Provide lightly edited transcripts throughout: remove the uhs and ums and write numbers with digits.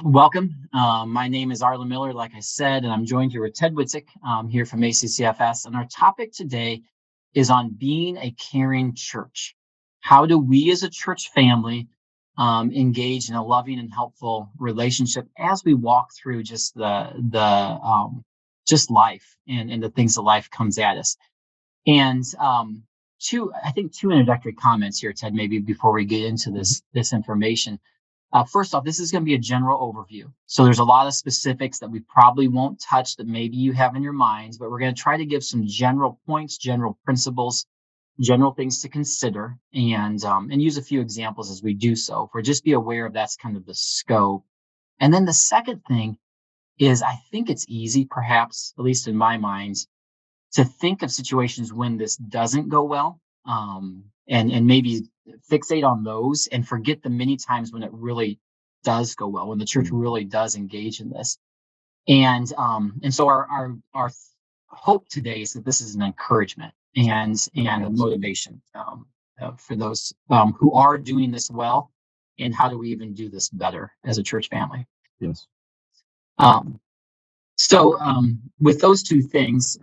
Welcome. My name is Arlen Miller, like I said, and I'm joined here with Ted Witzik here from ACCFS. And our topic today is on being a caring church. How do we as a church family engage in a loving and helpful relationship as we walk through just just life and the things that life comes at us? And two introductory comments here, Ted, maybe before we get into this information. First off, this is going to be a general overview. So there's a lot of specifics that we probably won't touch that maybe you have in your minds, but we're going to try to give some general points, general principles, general things to consider, and use a few examples as we do so. For just be aware of that's kind of the scope. And then the second thing is I think it's easy, perhaps, at least in my mind, to think of situations when this doesn't go well, and maybe fixate on those and forget the many times when it really does go well, when the church really does engage in this. And so our hope today is that this is an encouragement and a motivation for those who are doing this well, and how do we even do this better as a church family. Yes. So with those two things,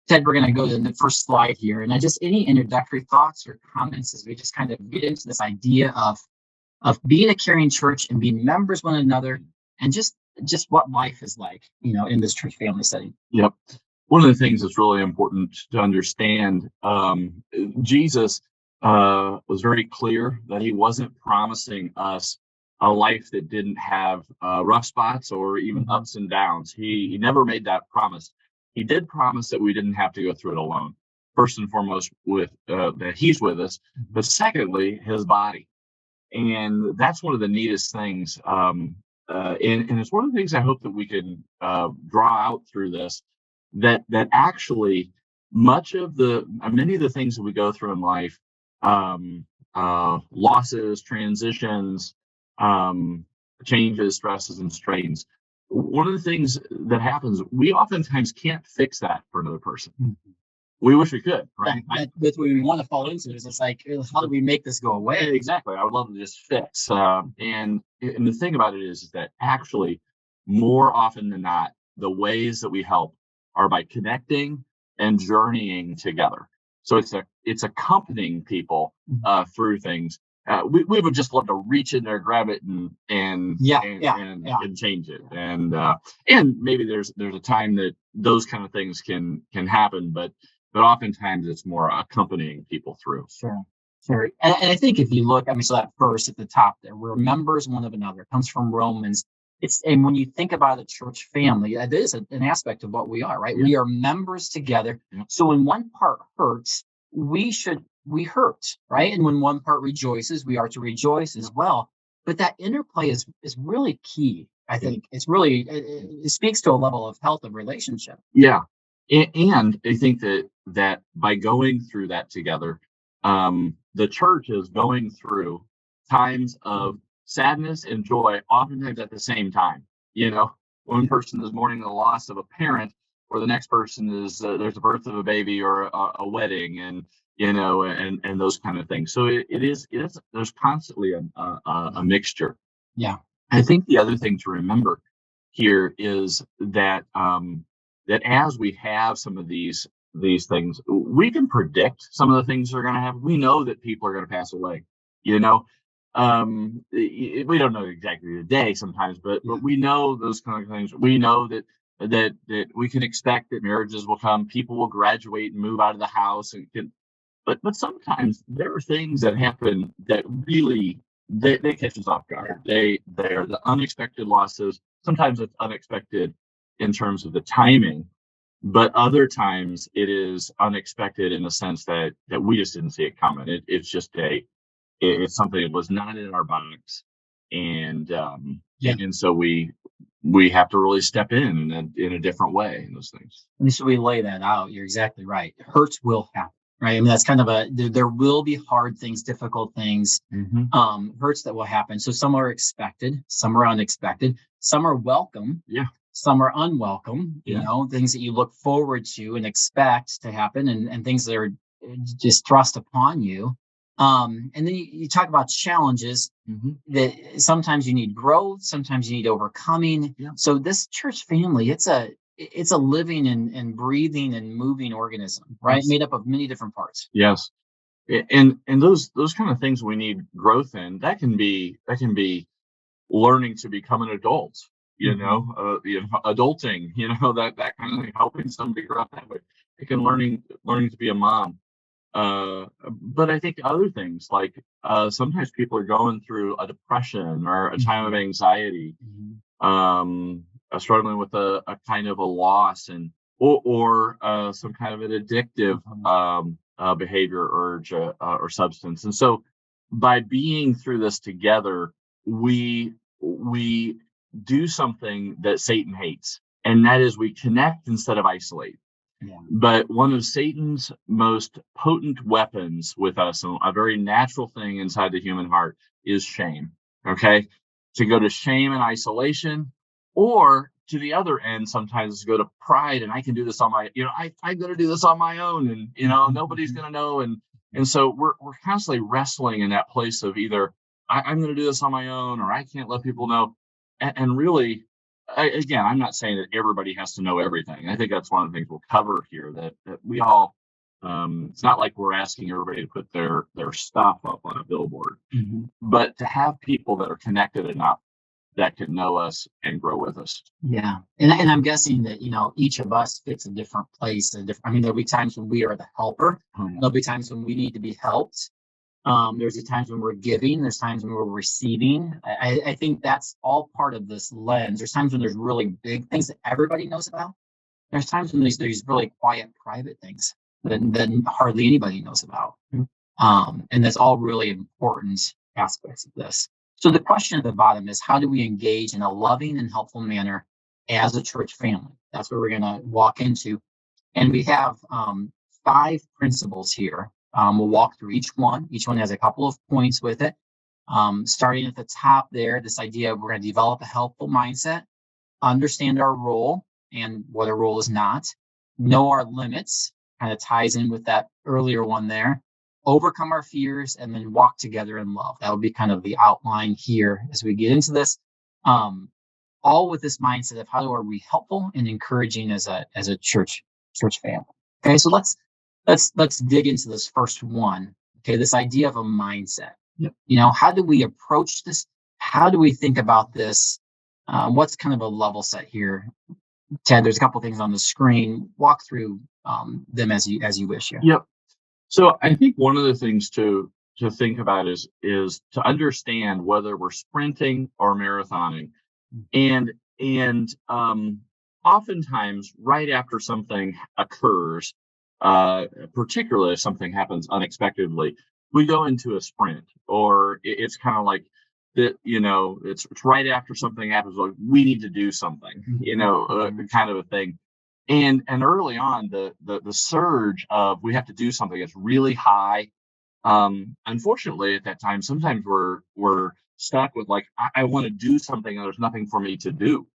Ted, we're going to go to the first slide here. And any introductory thoughts or comments as we just kind of get into this idea of being a caring church and being members of one another, and just what life is like, in this church family setting. Yep. One of the things that's really important to understand, Jesus was very clear that he wasn't promising us a life that didn't have rough spots or even ups and downs. He never made that promise. He did promise that we didn't have to go through it alone. First and foremost, with that he's with us, but secondly, his body. And that's one of the neatest things. And it's one of the things I hope that we can draw out through this, that actually many of the things that we go through in life, losses, transitions, changes, stresses, and strains. One of the things that happens, we oftentimes can't fix that for another person. We wish we could, right? That's what we want to fall into. Is it's like, how do we make this go away? Exactly. I would love to just fix. And the thing about it is that actually, more often than not, the ways that we help are by connecting and journeying together. So it's accompanying people through things. We would just love to reach in there, grab it, and change it. And maybe there's a time that those kind of things can happen, but oftentimes it's more accompanying people through. Sure. And I think if you look, so that verse at the top there, we're members one of another, comes from Romans. And when you think about a church family, that is an aspect of what we are, right? Yeah. We are members together. Yeah. So when one part hurts, we hurt, right? And when one part rejoices, we are to rejoice as well. But that interplay is really key. I think it speaks to a level of health of relationship. Yeah. And I think that by going through that together, the church is going through times of sadness and joy, oftentimes at the same time. One person is mourning the loss of a parent, or the next person is there's a birth of a baby or a wedding, and those kind of things. So it is there's constantly a mixture. Yeah. I think the other thing to remember here is that that as we have some of these things, we can predict some of the things that are going to happen. We know that people are going to pass away. We don't know exactly the day sometimes, but we know those kind of things. We know that we can expect that marriages will come, people will graduate and move out of the house, but sometimes there are things that happen that really they catch us off guard. They're the unexpected losses. Sometimes it's unexpected in terms of the timing, but other times it is unexpected in the sense that we just didn't see it coming. It's just it's something that was not in our box, and so we have to really step in a different way in those things. And so we lay that out. You're exactly right. Hurts will happen, right? That's kind of there will be hard things, difficult things, hurts that will happen. So some are expected, some are unexpected, some are welcome. Yeah. Some are unwelcome, things that you look forward to and expect to happen, and things that are just thrust upon you. And then you talk about challenges that sometimes you need growth, sometimes you need overcoming. Yeah. So this church family, it's a living and breathing and moving organism, right? Yes. Made up of many different parts. Yes. And those kind of things we need growth in. That can be learning to become an adult, adulting, that kind of thing, helping somebody grow up that way. It can learning to be a mom. But I think other things like sometimes people are going through a depression or a time of anxiety, struggling with a kind of a loss or some kind of an addictive behavior, urge, or substance. And so by being through this together, we do something that Satan hates, and that is we connect instead of isolate. Yeah. But one of Satan's most potent weapons with us, and a very natural thing inside the human heart, is shame. Okay. To go to shame and isolation, or to the other end, sometimes go to pride and I can do this on my, I'm going to do this on my own, and, nobody's going to know. And so we're constantly wrestling in that place of either I'm going to do this on my own, or I can't let people know. And really, again, I'm not saying that everybody has to know everything. I think that's one of the things we'll cover here, that we all, it's not like we're asking everybody to put their stuff up on a billboard, but to have people that are connected enough that can know us and grow with us. Yeah. And I'm guessing that, each of us fits a different place. There'll be times when we are the helper. There'll be times when we need to be helped. There's times when we're giving, there's times when we're receiving. I think that's all part of this lens. There's times when there's really big things that everybody knows about. There's times when there's really quiet, private things that hardly anybody knows about. And that's all really important aspects of this. So the question at the bottom is, how do we engage in a loving and helpful manner as a church family? That's what we're going to walk into. And we have 5 principles here. We'll walk through each one. Each one has a couple of points with it. Starting at the top there, this idea of we're going to develop a helpful mindset, understand our role and what our role is not, know our limits, kind of ties in with that earlier one there, overcome our fears, and then walk together in love. That would be kind of the outline here as we get into this. All with this mindset of how are we helpful and encouraging as a church family. Okay, so let's dig into this first one. Okay, this idea of a mindset. Yep. How do we approach this? How do we think about this? What's kind of a level set here? Ted, there's a couple things on the screen. Walk through them as you wish here. Yep. So I think one of the things to think about is to understand whether we're sprinting or marathoning. And oftentimes right after something occurs, particularly if something happens unexpectedly, we go into a sprint, or it's kind of like that, it's right after something happens, like we need to do something, kind of a thing. And early on, the surge of we have to do something is really high. Unfortunately, at that time, sometimes we're stuck with like, I want to do something and there's nothing for me to do.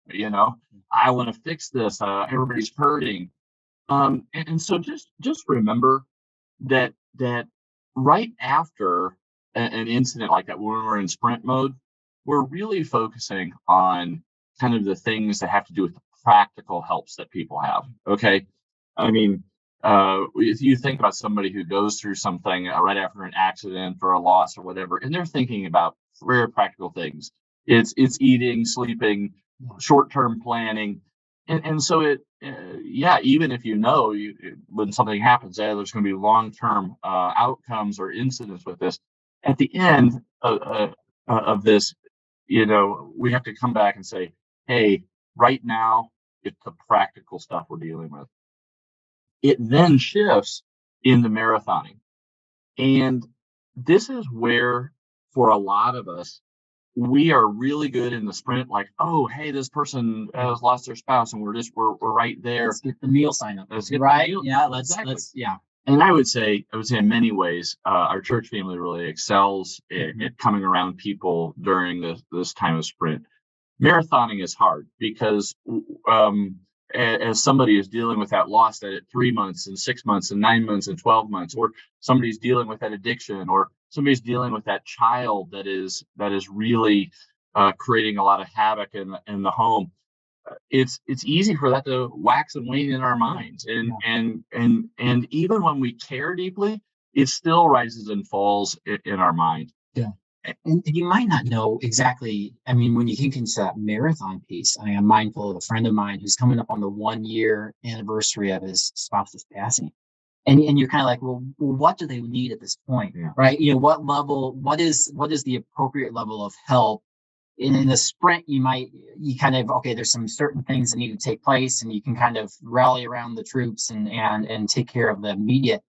I want to fix this. Everybody's hurting. And so just remember that right after an incident like that, when we're in sprint mode, we're really focusing on kind of the things that have to do with the practical helps that people have. Okay. I mean, if you think about somebody who goes through something right after an accident or a loss or whatever, and they're thinking about very practical things, it's eating, sleeping, short-term planning. And so even if when something happens, there's going to be long-term outcomes or incidents with this. At the end of this, we have to come back and say, hey, right now, it's the practical stuff we're dealing with. It then shifts into marathoning. And this is where, for a lot of us, we are really good in the sprint, like, oh, hey, this person has lost their spouse, and we're right there. Let's get the meal sign up. Let's get right. The meal. Yeah. Let's. Yeah. And I would say in many ways, our church family really excels at coming around people during this time of sprint. Marathoning is hard because as somebody is dealing with that loss at 3 months and 6 months and 9 months and 12 months, or somebody's dealing with that addiction, or somebody's dealing with that child that is really creating a lot of havoc in the home. It's easy for that to wax and wane in our minds, and even when we care deeply, it still rises and falls in our mind. Yeah. And you might not know exactly. I mean, when you think into that marathon piece, I am mindful of a friend of mine who's coming up on the 1 year anniversary of his spouse's passing. And you're kind of like, well, what do they need at this point? Yeah. Right. What is the appropriate level of help? In the sprint, you kind of, okay, there's some certain things that need to take place, and you can kind of rally around the troops and take care of the immediate.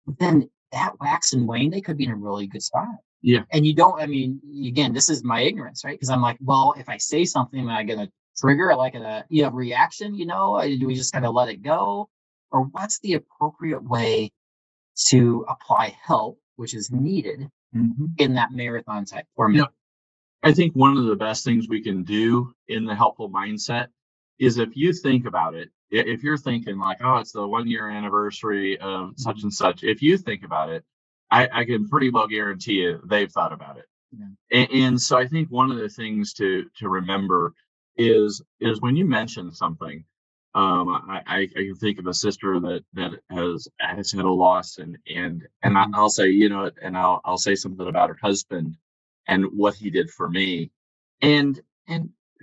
But then that wax and wane, they could be in a really good spot. Yeah. And you don't, I mean, again, this is my ignorance, right? Because I'm like, well, if I say something, am I going to trigger like a reaction? Do we just kind of let it go? Or what's the appropriate way to apply help, which is needed in that marathon type format? I think one of the best things we can do in the helpful mindset is, if you think about it, if you're thinking like, oh, it's the 1 year anniversary of such and such, if you think about it, I can pretty well guarantee you they've thought about it. Yeah. And so I think one of the things to remember is when you mention something, I can think of a sister that has had a loss, and I'll say, and I'll say something about her husband and what he did for me, and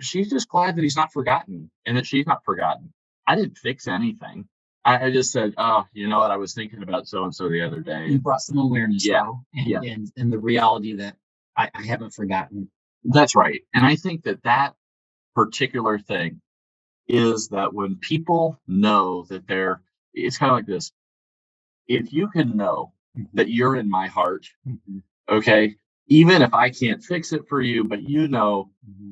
she's just glad that he's not forgotten, and that she's not forgotten. I didn't fix anything. I just said, oh, you know what, I was thinking about so and so the other day. You brought some awareness, though, and the reality that I haven't forgotten. That's right. And I think that particular thing is that when people know that it's kind of like this. If you can know that you're in my heart, okay, even if I can't fix it for you, but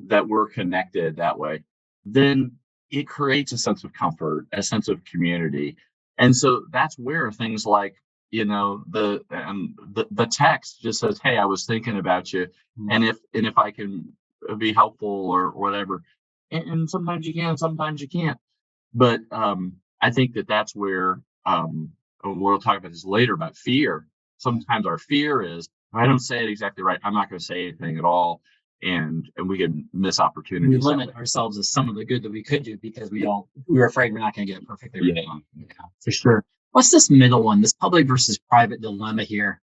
that we're connected that way, then it creates a sense of comfort, a sense of community. And so that's where things like, the text just says, hey, I was thinking about you. And if I can be helpful or whatever, and sometimes you can, sometimes you can't. But I think that's where we'll talk about this later about fear. Sometimes our fear is, if I don't say it exactly right, I'm not going to say anything at all. And we can miss opportunities. We limit ourselves as some of the good that we could do because we're afraid we're not going to get it perfectly right. Yeah, for sure. What's this middle one, this public versus private dilemma here?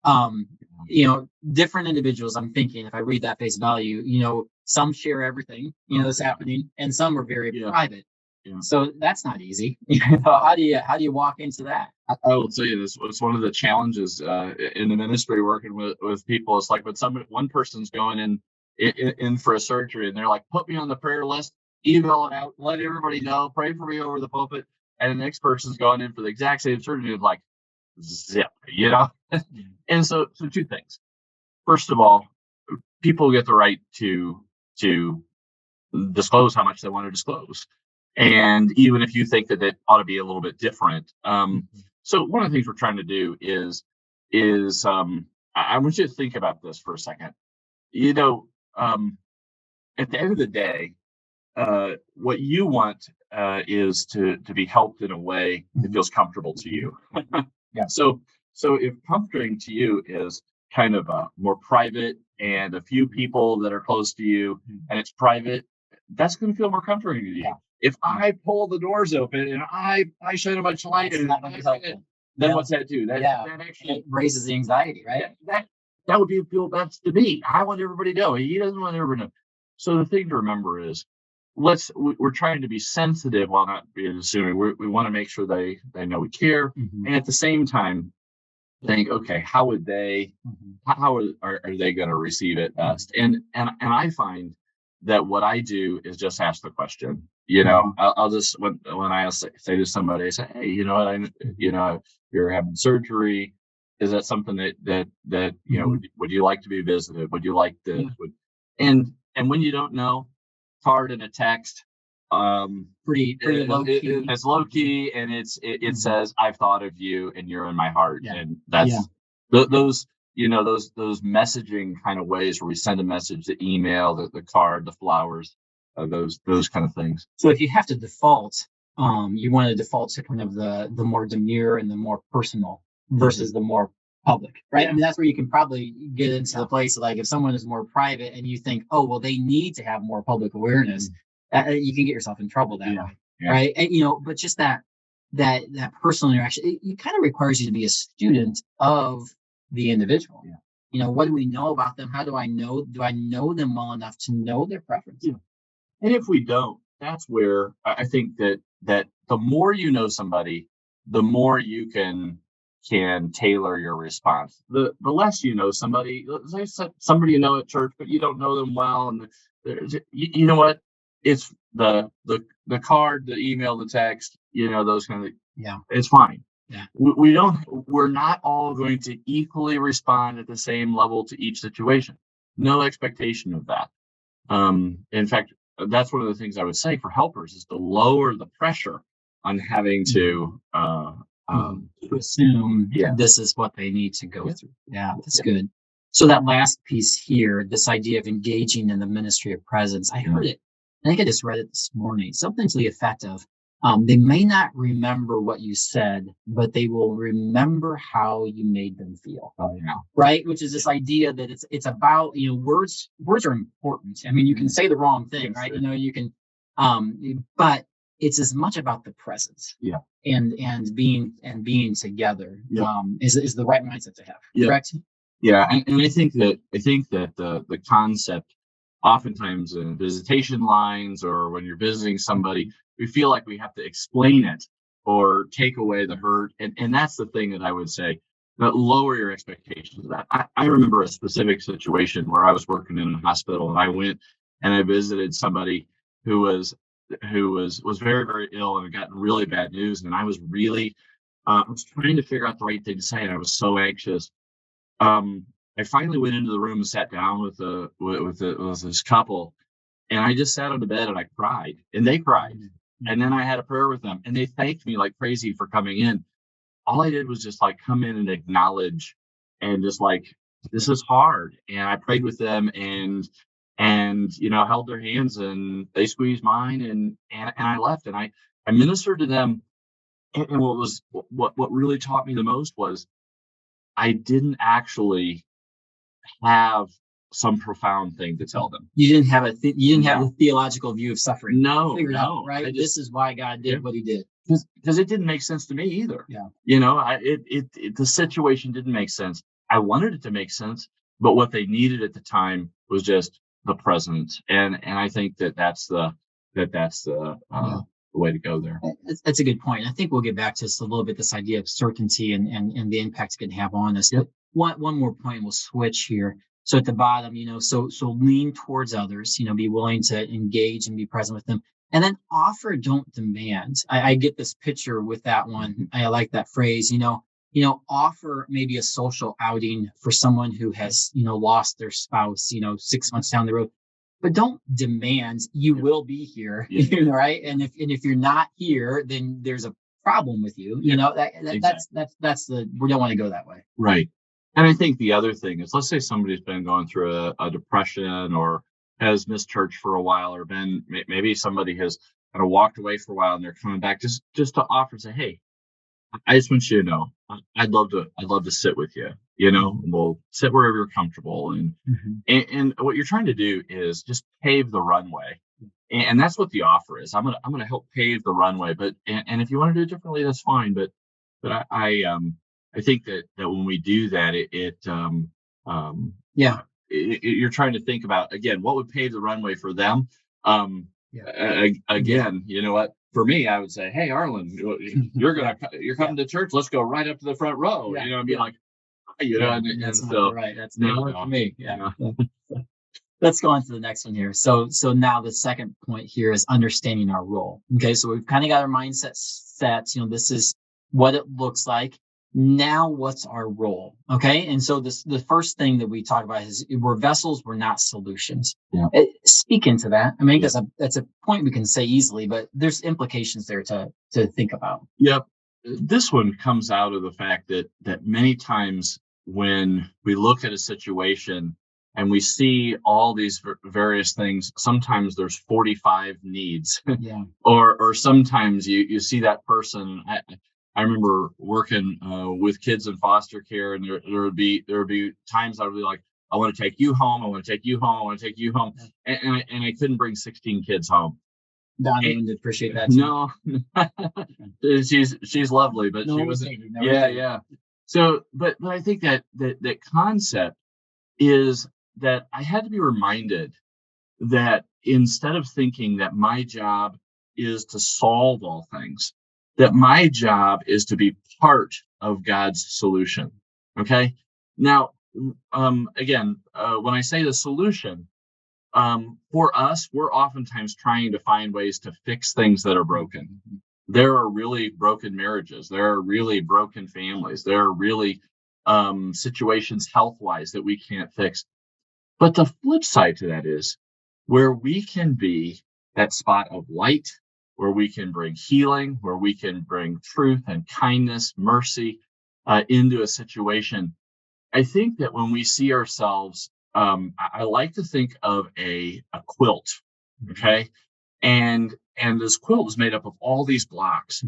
Different individuals, I'm thinking, if I read that face value, some share everything, that's happening, and some are very private. Yeah. So that's not easy. How do you walk into that? I will tell you this. It's one of the challenges in the ministry working with people. It's like when one person's going in for a surgery, and they're like, put me on the prayer list, email it out, let everybody know, pray for me over the pulpit. And the next person's going in for the exact same surgery, like zip, And so two things. First of all, people get the right to disclose how much they want to disclose. And even if you think that it ought to be a little bit different. So one of the things we're trying to do is I want you to think about this for a second. At the end of the day, what you want is to be helped in a way that feels comfortable to you. Yeah. So if comforting to you is kind of more private and a few people that are close to you, and it's private, that's going to feel more comforting to you. Yeah. If I pull the doors open and I shine a bunch of light, then what's that do? That actually raises the anxiety, right? That would that's to me. I want everybody to know. He doesn't want everybody to know. So the thing to remember is, we're trying to be sensitive while not being assuming. We want to make sure they know we care, and at the same time think, okay, how would they? How are they going to receive it best? And I find that what I do is just ask the question. I'll just when I say to somebody, I say, hey, you're having surgery. Is that something that would you like to be visited? Would you like this? And when you don't know, card and a text, pretty low key. It's low key, and it says, I've thought of you and you're in my heart. And that's those messaging kind of ways where we send a message, the email, the card, the flowers, those kind of things. So if you have to default you want to default to kind of the more demure and the more personal versus the more public, right? I mean, that's where you can probably get into the place of, like, if someone is more private and you think, oh, well, they need to have more public awareness, you can get yourself in trouble that way, right? And but just that personal interaction, it kind of requires you to be a student of the individual. What do we know about them? How do I know? Do I know them well enough to know their preference? And if we don't, that's where I think that the more you know somebody, the more you can tailor your response. The less you know somebody, let's say somebody you know at church, but you don't know them well, and you know what? It's the card, the email, the text, those kind of. It's fine. We're not all going to equally respond at the same level to each situation. No expectation of that. In fact, that's one of the things I would say for helpers is to lower the pressure on having to assume this is what they need to go through. That's good. So that last piece here, this idea of engaging in the ministry of presence, I heard it. I think I just read it this morning. Something to the effect of, they may not remember what you said, but they will remember how you made them feel. Right? Which is this idea that it's about, words are important. I mean, you can say the wrong thing, right? You can, but it's as much about the presence. And being together, is the right mindset to have. Correct? And I think that the concept, oftentimes in visitation lines or when you're visiting somebody, we feel like we have to explain it or take away the hurt. And that's the thing that I would say, that lower your expectations of that. I remember a specific situation where I was working in a hospital, and I went and I visited somebody who was very, very ill and had gotten really bad news. And I was really, I was trying to figure out the right thing to say. And I was so anxious. I finally went into the room and sat down with this couple, and I just sat on the bed and I cried, and they cried. And then I had a prayer with them, and they thanked me like crazy for coming in. All I did was just like come in and acknowledge, and just like, this is hard. And I prayed with them and held their hands, and they squeezed mine, and I left, and I ministered to them. And what really taught me the most was I didn't actually have some profound thing to tell them. You didn't have a theological view of suffering. No, figured out, right? This is why God did what He did. Because it didn't make sense to me either. The situation didn't make sense. I wanted it to make sense, but what they needed at the time was just the present. And I think that's the way to go there. That's a good point. I think we'll get back to this a little bit, this idea of certainty and the impact it can have on us. But one more point, we'll switch here. So at the bottom, so lean towards others, be willing to engage and be present with them. And then offer, don't demand. I get this picture with that one. I like that phrase, offer maybe a social outing for someone who has, lost their spouse, 6 months down the road. But don't demand you will be here, right? And if you're not here, then there's a problem with you. That's we don't want to go that way. Right. And I think the other thing is, let's say somebody's been going through a depression or has missed church for a while, or maybe somebody has kind of walked away for a while and they're coming back, just to offer and say, hey, I just want you to know, I'd love to sit with you, we'll sit wherever you're comfortable. And what you're trying to do is just pave the runway. And that's what the offer is. I'm going to help pave the runway, but if you want to do it differently, that's fine. But I think that when we do that, you're trying to think about, again, what would pave the runway for them. Again, you know what? For me, I would say, hey, Arlen, you're coming to church. Let's go right up to the front row. And be like, that's so right. That's not work for me. Let's go on to the next one here. So now the second point here is understanding our role. Okay, so we've kind of got our mindset set. This is what it looks like. Now, what's our role? Okay. And so the first thing that we talk about is we're vessels, we're not solutions. Speak into that. I mean, that's a point we can say easily, but there's implications there to think about. Yep. This one comes out of the fact that many times when we look at a situation and we see all these various things. Sometimes there's 45 needs, Yeah. or sometimes you see that person. I remember working with kids in foster care, and there would be times I would be like, I want to take you home, I want to take you home, I want to take you home, and I couldn't bring 16 kids home. Donna would appreciate that too. No, she's lovely, but No, she wasn't. no, Yeah. So, but I think that concept is that I had to be reminded that instead of thinking that my job is to solve all things, that my job is to be part of God's solution. Okay. Now, again, when I say the solution, for us, we're oftentimes trying to find ways to fix things that are broken. There are really broken marriages. There are really broken families. There are really situations health-wise that we can't fix. But the flip side to that is where we can be that spot of light, where we can bring healing, where we can bring truth and kindness, mercy into a situation. I think that when we see ourselves, I like to think of a quilt, okay? And this quilt is made up of all these blocks.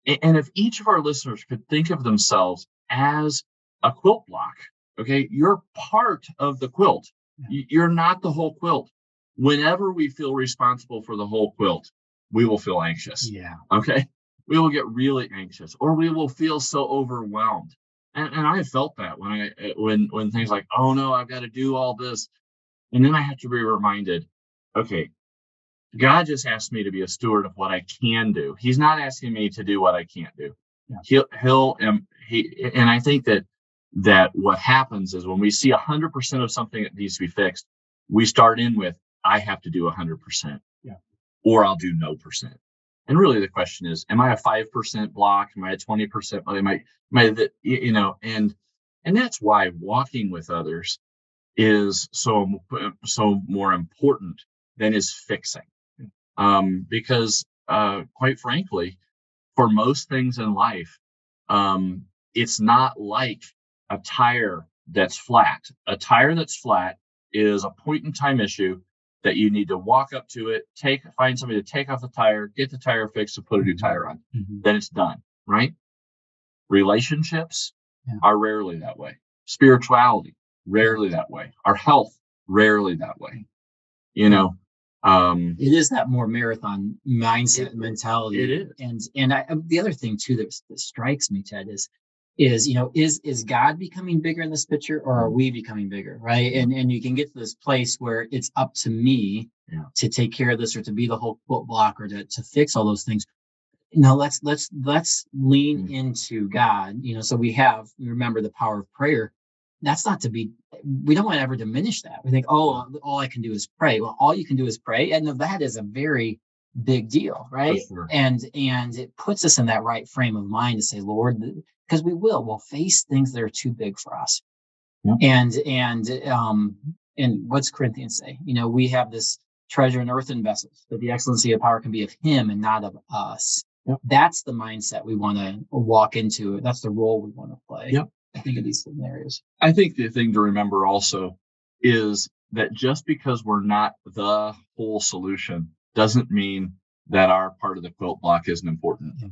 And if each of our listeners could think of themselves as a quilt block, okay, you're part of the quilt. You're not the whole quilt. Whenever we feel responsible for the whole quilt, we will feel anxious. Yeah. Okay. We will get really anxious, or we will feel so overwhelmed. And I felt that when things like, oh no, I've got to do all this. And then I have to be reminded, okay, God just asked me to be a steward of what I can do. He's not asking me to do what I can't do. Yeah. And I think that what happens is when we see 100% of something that needs to be fixed, we start in with, I have to do 100%, or I'll do no percent. And really the question is, am I a 5% block? Am I a 20%? Am I, and that's why walking with others is so more important than is fixing. Because quite frankly, for most things in life, it's not like a tire that's flat. A tire that's flat is a point in time issue that you need to walk up to it, find somebody to take off the tire, get the tire fixed, and put a new tire on. Then it's done, right? Relationships are rarely that way. Spirituality, rarely that way. Our health, rarely that way. It is that more marathon mindset mentality. It is. And the other thing too that strikes me, Ted, is is God becoming bigger in this picture, or are we becoming bigger, right? And you can get to this place where it's up to me to take care of this, or to be the whole quilt block, or to fix all those things. Let's lean into God. So we remember the power of prayer. That's not to be, we don't want to ever diminish that. We think, oh, all I can do is pray. Well, all you can do is pray. And that is a very big deal, right? Sure. And it puts us in that right frame of mind to say, Lord, because we'll face things that are too big for us. Yeah. And what's Corinthians say? We have this treasure in earthen vessels, that the excellency of power can be of him and not of us. Yep. That's the mindset we want to walk into. That's the role we want to play. Yep. I think of these scenarios. I think the thing to remember also is that just because we're not the whole solution doesn't mean that our part of the quilt block isn't important. Yeah.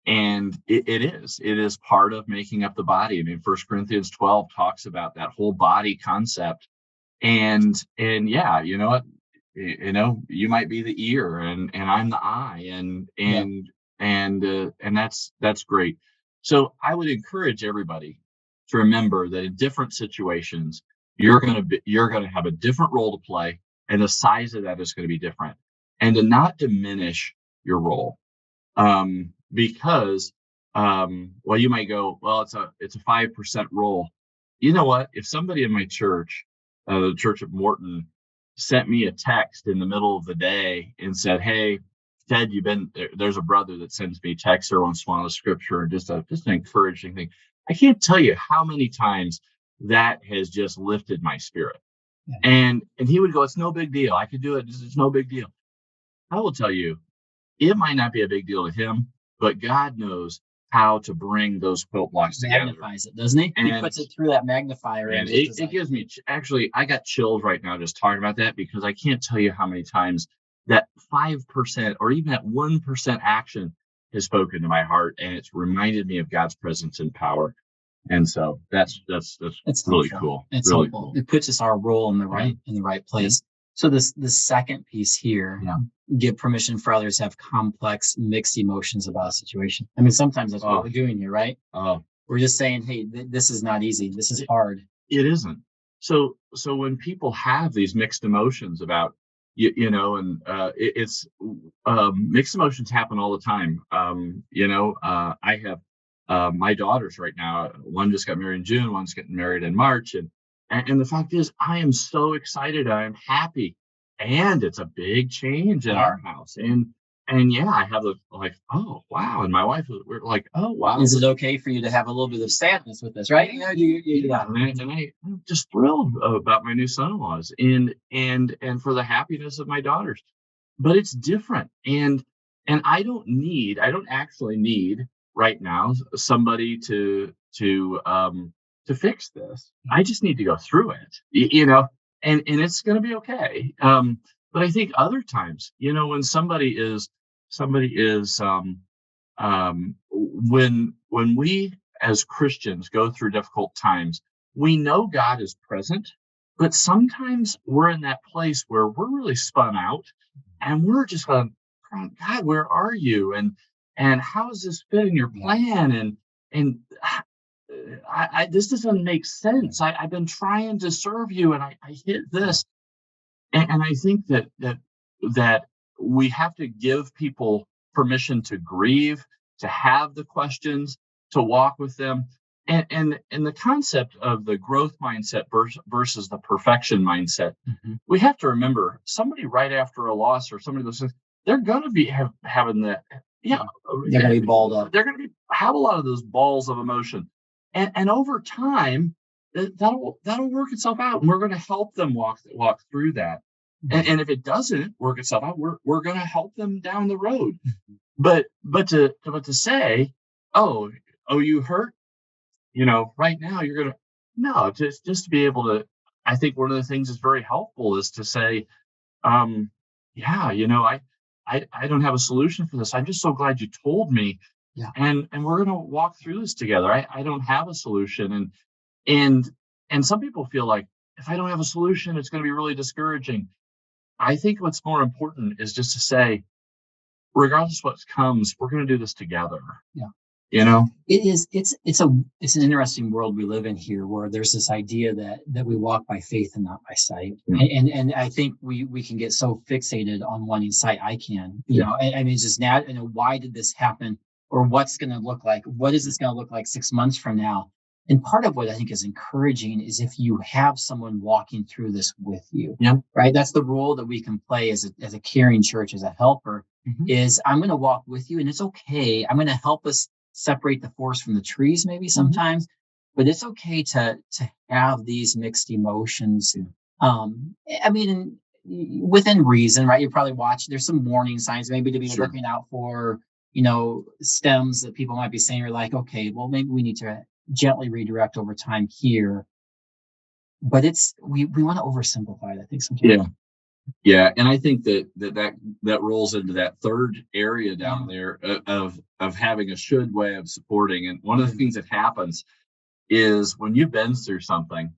And it is part of making up the body. I mean, 1 Corinthians 12 talks about that whole body concept. And yeah, you know what? You might be the ear and I'm the eye, and that's great. So I would encourage everybody to remember that in different situations, you're going to have a different role to play, and the size of that is going to be different, and to not diminish your role. Because you might go, well, it's a 5% role. You know what? If somebody in my church, the Church of Morton, sent me a text in the middle of the day and said, hey, Ted, there's a brother that sends me texts every once in a while of scripture, and just an encouraging thing. I can't tell you how many times that has just lifted my spirit. Yeah. And he would go, it's no big deal. I could do it. It's no big deal. I will tell you, it might not be a big deal to him, but God knows how to bring those quilt blocks together. Magnifies it, doesn't he? He puts it through that magnifier. And just it gives me, actually, I got chills right now just talking about that, because I can't tell you how many times that 5% or even that 1% action has spoken to my heart, and it's reminded me of God's presence and power. And so that's really helpful. cool. It's really helpful. cool. It puts us our role in the right place. So the second piece here, give permission for others to have complex, mixed emotions about a situation. I mean, sometimes that's what we're doing here, right? We're just saying, hey, this is not easy. This is hard. It isn't. So when people have these mixed emotions about, it's mixed emotions happen all the time. I have my daughters right now. One just got married in June. One's getting married in March. And the fact is, I am so excited. I am happy. And it's a big change in our house. And yeah, I have oh, wow. And my wife, we're like, oh, wow. Is it okay for you to have a little bit of sadness with this, right? And I'm just thrilled about my new son-in-laws and for the happiness of my daughters. But it's different. And I don't actually need right now somebody to fix this. I just need to go through it, and it's going to be okay. But I think other times, when somebody is when we as Christians go through difficult times, we know God is present, but sometimes we're in that place where we're really spun out and we're just going, God, where are you? And how does this fit in your plan? And I this doesn't make sense. I've been trying to serve you and I hit this. And I think that we have to give people permission to grieve, to have the questions, to walk with them. And the concept of the growth mindset versus the perfection mindset, we have to remember somebody right after a loss or somebody that says they're going to be having that. They're going to be balled up. They're going to have a lot of those balls of emotion. And over time, that'll work itself out, and we're going to help them walk through that. And if it doesn't work itself out, we're going to help them down the road. But to say, oh, you hurt, right now you're going to just to be able to. I think one of the things that's very helpful is to say, I don't have a solution for this. I'm just so glad you told me. Yeah. And we're going to walk through this together. I don't have a solution. And some people feel like if I don't have a solution, it's going to be really discouraging. I think what's more important is just to say, regardless of what comes, we're going to do this together. Yeah. It is. It's an interesting world we live in here, where there's this idea that we walk by faith and not by sight. Mm-hmm. And I think we can get so fixated on wanting sight. I mean, it's just now. Why did this happen, or what's going to look like? What is this going to look like 6 months from now? And part of what I think is encouraging is if you have someone walking through this with you, right? That's the role that we can play as a caring church, as a helper. Mm-hmm. Is I'm going to walk with you, and it's okay. I'm going to help us separate the forest from the trees maybe sometimes, but it's okay to have these mixed emotions. Within reason, right? You're probably watching, there's some warning signs maybe to be looking out for, stems that people might be saying, you're like, okay, well, maybe we need to gently redirect over time here. But we want to oversimplify it, I think, sometimes. Yeah, and I think that rolls into that third area down there of having a should way of supporting. And one of the things that happens is when you've been through something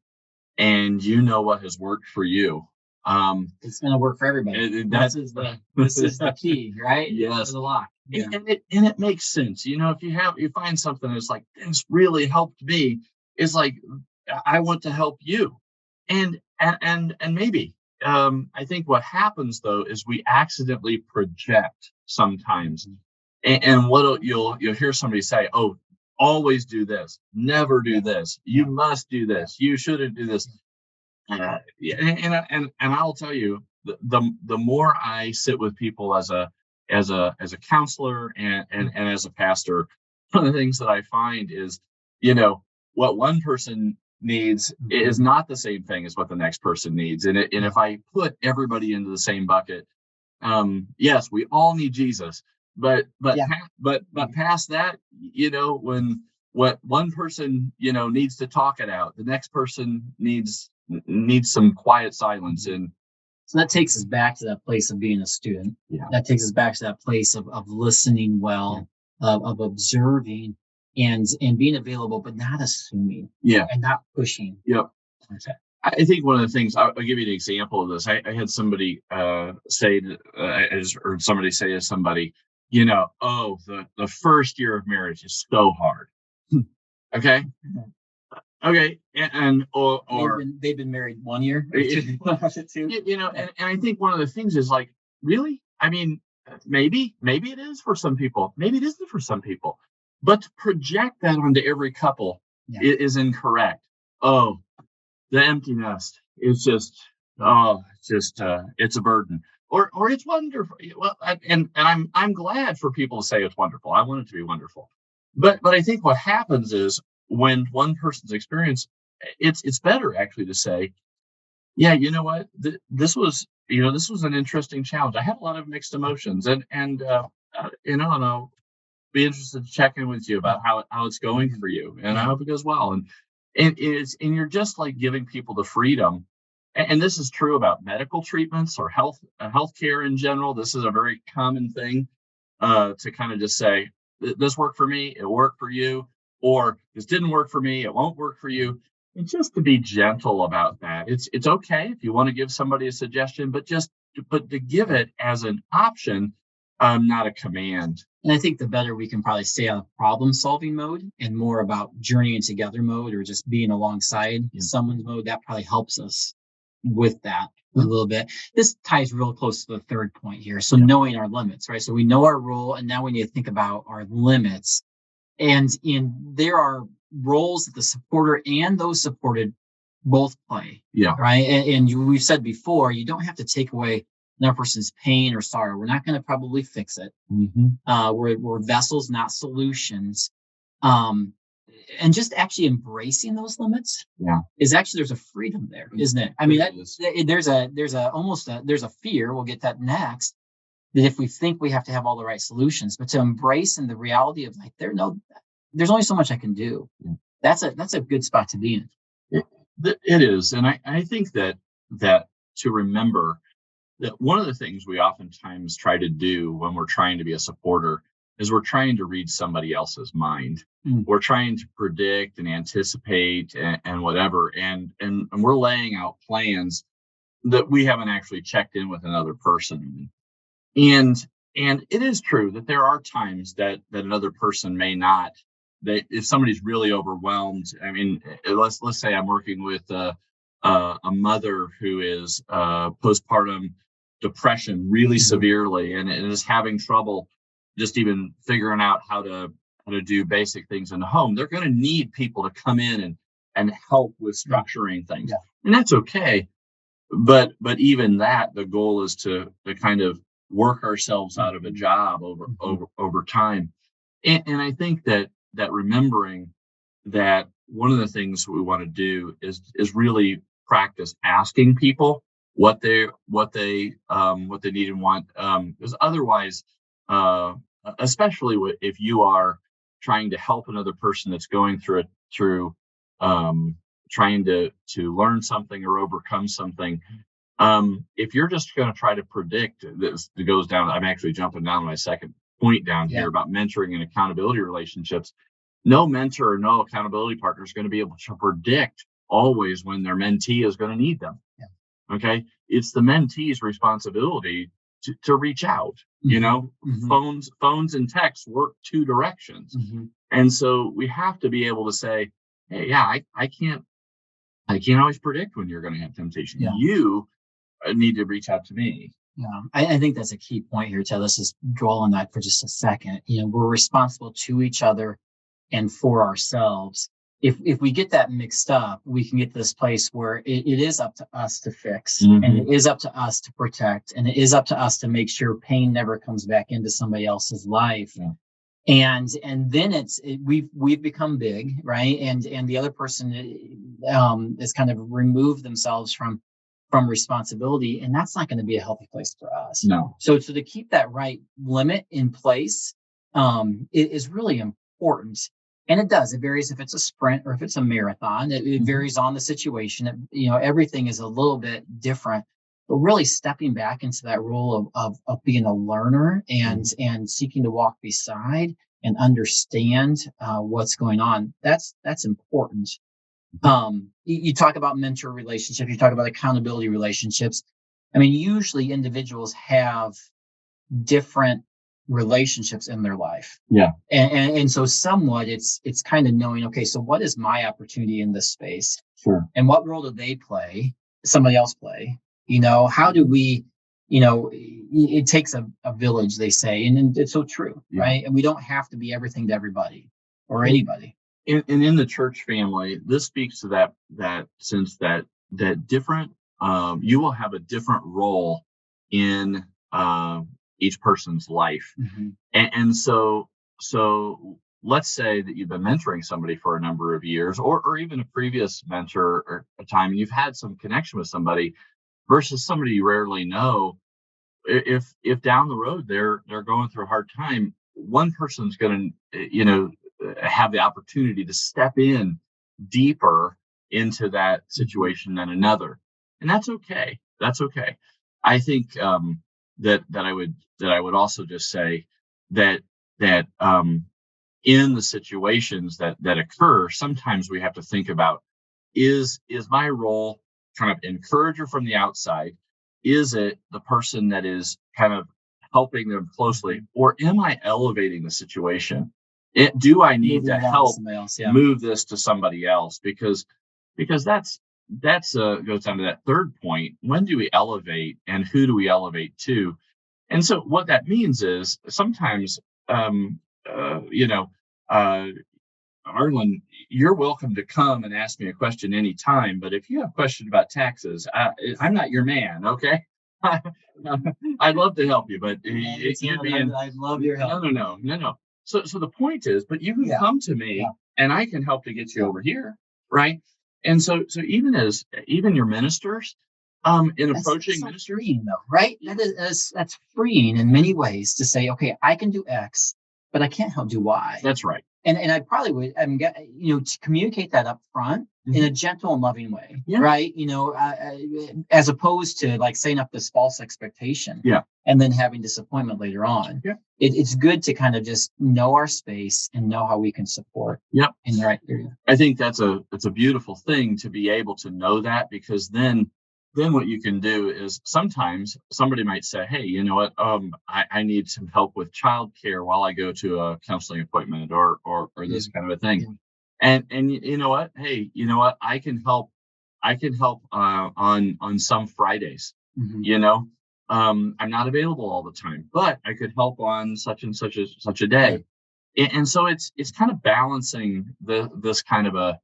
and you know what has worked for you, it's going to work for everybody. This is the key, right? Yes, the lock. Yeah. And it makes sense. If you find something that's like, this really helped me, it's like, I want to help you, and maybe. I think what happens though is we accidentally project sometimes, and what you'll hear somebody say, "Oh, always do this, never do this. You must do this. You shouldn't do this." And I'll tell you, the more I sit with people as a counselor and as a pastor, one of the things that I find is, what one person needs is not the same thing as what the next person needs. And if I put everybody into the same bucket, yes, we all need Jesus, Yeah. But past that, when what one person needs to talk it out, the next person needs some quiet silence. And So that takes us back to that place of being a student. yeah, That takes us back to that place of listening well, of observing and being available, but not assuming yeah, and not pushing. yep. Okay. I think one of the things I'll give you an example of this. I had somebody say, I just heard somebody say to somebody, oh, the first year of marriage is so hard. Okay. Okay. Or they've been married 1 year. and I think one of the things is like, really? I mean, maybe it is for some people. Maybe it isn't for some people. But to project that onto every couple is incorrect. Oh, the empty nest is just it's a burden, or it's wonderful. Well, and I'm glad for people to say it's wonderful. I want it to be wonderful, but I think what happens is when one person's experience, it's better actually to say, yeah, you know what, this was an interesting challenge. I had a lot of mixed emotions, and and I'll be interested to check in with you about how it's going for you, and I hope it goes well. And you're just like giving people the freedom, and this is true about medical treatments or healthcare in general. This is a very common thing, to kind of just say, this worked for me, it worked for you, or this didn't work for me, it won't work for you. And just to be gentle about that. It's okay if you want to give somebody a suggestion, but to give it as an option, not a command. And I think the better we can probably stay on problem solving mode and more about journeying together mode, or just being alongside someone's mode, that probably helps us with that a little bit. This ties real close to the third point here. So knowing our limits, right? So we know our role, and now we need to think about our limits. And there are roles that the supporter and those supported both play. Yeah. Right. We've said before, you don't have to take away another person's pain or sorrow. We're not going to probably fix it. We're vessels, not solutions. And just actually embracing those limits is actually, there's a freedom there, isn't it? I mean, there's a fear. We'll get that next. That if we think we have to have all the right solutions, but to embrace in the reality of like, there's only so much I can do. That's a good spot to be in. It is. And I think that to remember that one of the things we oftentimes try to do when we're trying to be a supporter is we're trying to read somebody else's mind. We're trying to predict and anticipate and whatever. And we're laying out plans that we haven't actually checked in with another person. And it is true that there are times that another person may not, that if somebody's really overwhelmed. I mean, let's say I'm working with a mother who is postpartum depression really severely and is having trouble just even figuring out how to do basic things in the home. They're going to need people to come in and help with structuring things, and that's okay. But even that, the goal is to kind of work ourselves out of a job over time. And I think that remembering that one of the things we want to do is really practice asking people what they need and want, because otherwise, especially if you are trying to help another person that's going through trying to learn something or overcome something, if you're just going to try to predict this, it goes down. I'm actually jumping down to my second point down here about mentoring and accountability relationships. No mentor or no accountability partner is going to be able to predict always when their mentee is going to need them. Okay. It's the mentee's responsibility to reach out. Phones and texts work two directions. And so we have to be able to say, hey, I can't always predict when you're going to have temptation. You need to reach out to me. I think that's a key point here, Ted. Let's just dwell on that for just a second. We're responsible to each other and for ourselves. If we get that mixed up, we can get to this place where it is up to us to fix, and it is up to us to protect, and it is up to us to make sure pain never comes back into somebody else's life. And then we've become big, right? And the other person is kind of removed themselves from from responsibility, and that's not going to be a healthy place for us. No. So to keep that right limit in place is really important. And it does. It varies if it's a sprint or if it's a marathon. It varies on the situation. Everything is a little bit different. But really stepping back into that role of being a learner and seeking to walk beside and understand what's going on. That's important. You talk about mentor relationships. You talk about accountability relationships. I mean, usually individuals have different relationships in their life. Yeah. And so somewhat it's kind of knowing, okay, so what is my opportunity in this space? Sure. And what role do they play? Somebody else play? How do we, it takes a village, they say, and it's so true, right? And we don't have to be everything to everybody or anybody. And in the church family, this speaks to that sense that different, you will have a different role in each person's life. And so let's say that you've been mentoring somebody for a number of years, or even a previous mentor or a time, and you've had some connection with somebody versus somebody you rarely know. If down the road they're going through a hard time, one person's going to have the opportunity to step in deeper into that situation than another, and that's okay. I think that I would also just say that in the situations that occur, sometimes we have to think about, is my role kind of encourager from the outside? Is it the person that is kind of helping them closely, or am I elevating the situation? Do I need to help move this to somebody else? Because that's goes down to that third point. When do we elevate, and who do we elevate to? And so what that means is sometimes, Arlen, you're welcome to come and ask me a question anytime. But if you have a question about taxes, I'm not your man. Okay. I'd love to help you, but I'd love your help. No. So the point is, but you can come to me and I can help to get you over here. Right. And so even your ministers, approaching so ministers, freeing, though, right? That's freeing in many ways to say, okay, I can do X, but I can't help do Y. That's right. And I probably would, to communicate that up front in a gentle and loving way, right? As opposed to like setting up this false expectation, and then having disappointment later on. Yeah. It's good to kind of just know our space and know how we can support. In the right area. I think it's a beautiful thing to be able to know that, because then what you can do is sometimes somebody might say, hey, you know what? I need some help with childcare while I go to a counseling appointment or this kind of a thing. And you know what? Hey, you know what? I can help on some Fridays. I'm not available all the time, but I could help on such and such a day. And so it's kind of balancing this kind of a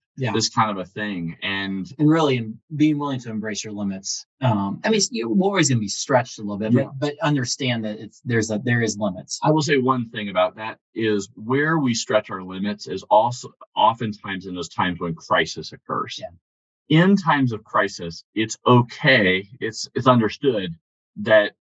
thing, and really being willing to embrace your limits. You're always going to be stretched a little bit, but understand that there is limits. I will say one thing about that is where we stretch our limits is also oftentimes in those times when crisis occurs. In times of crisis, it's okay. It's understood that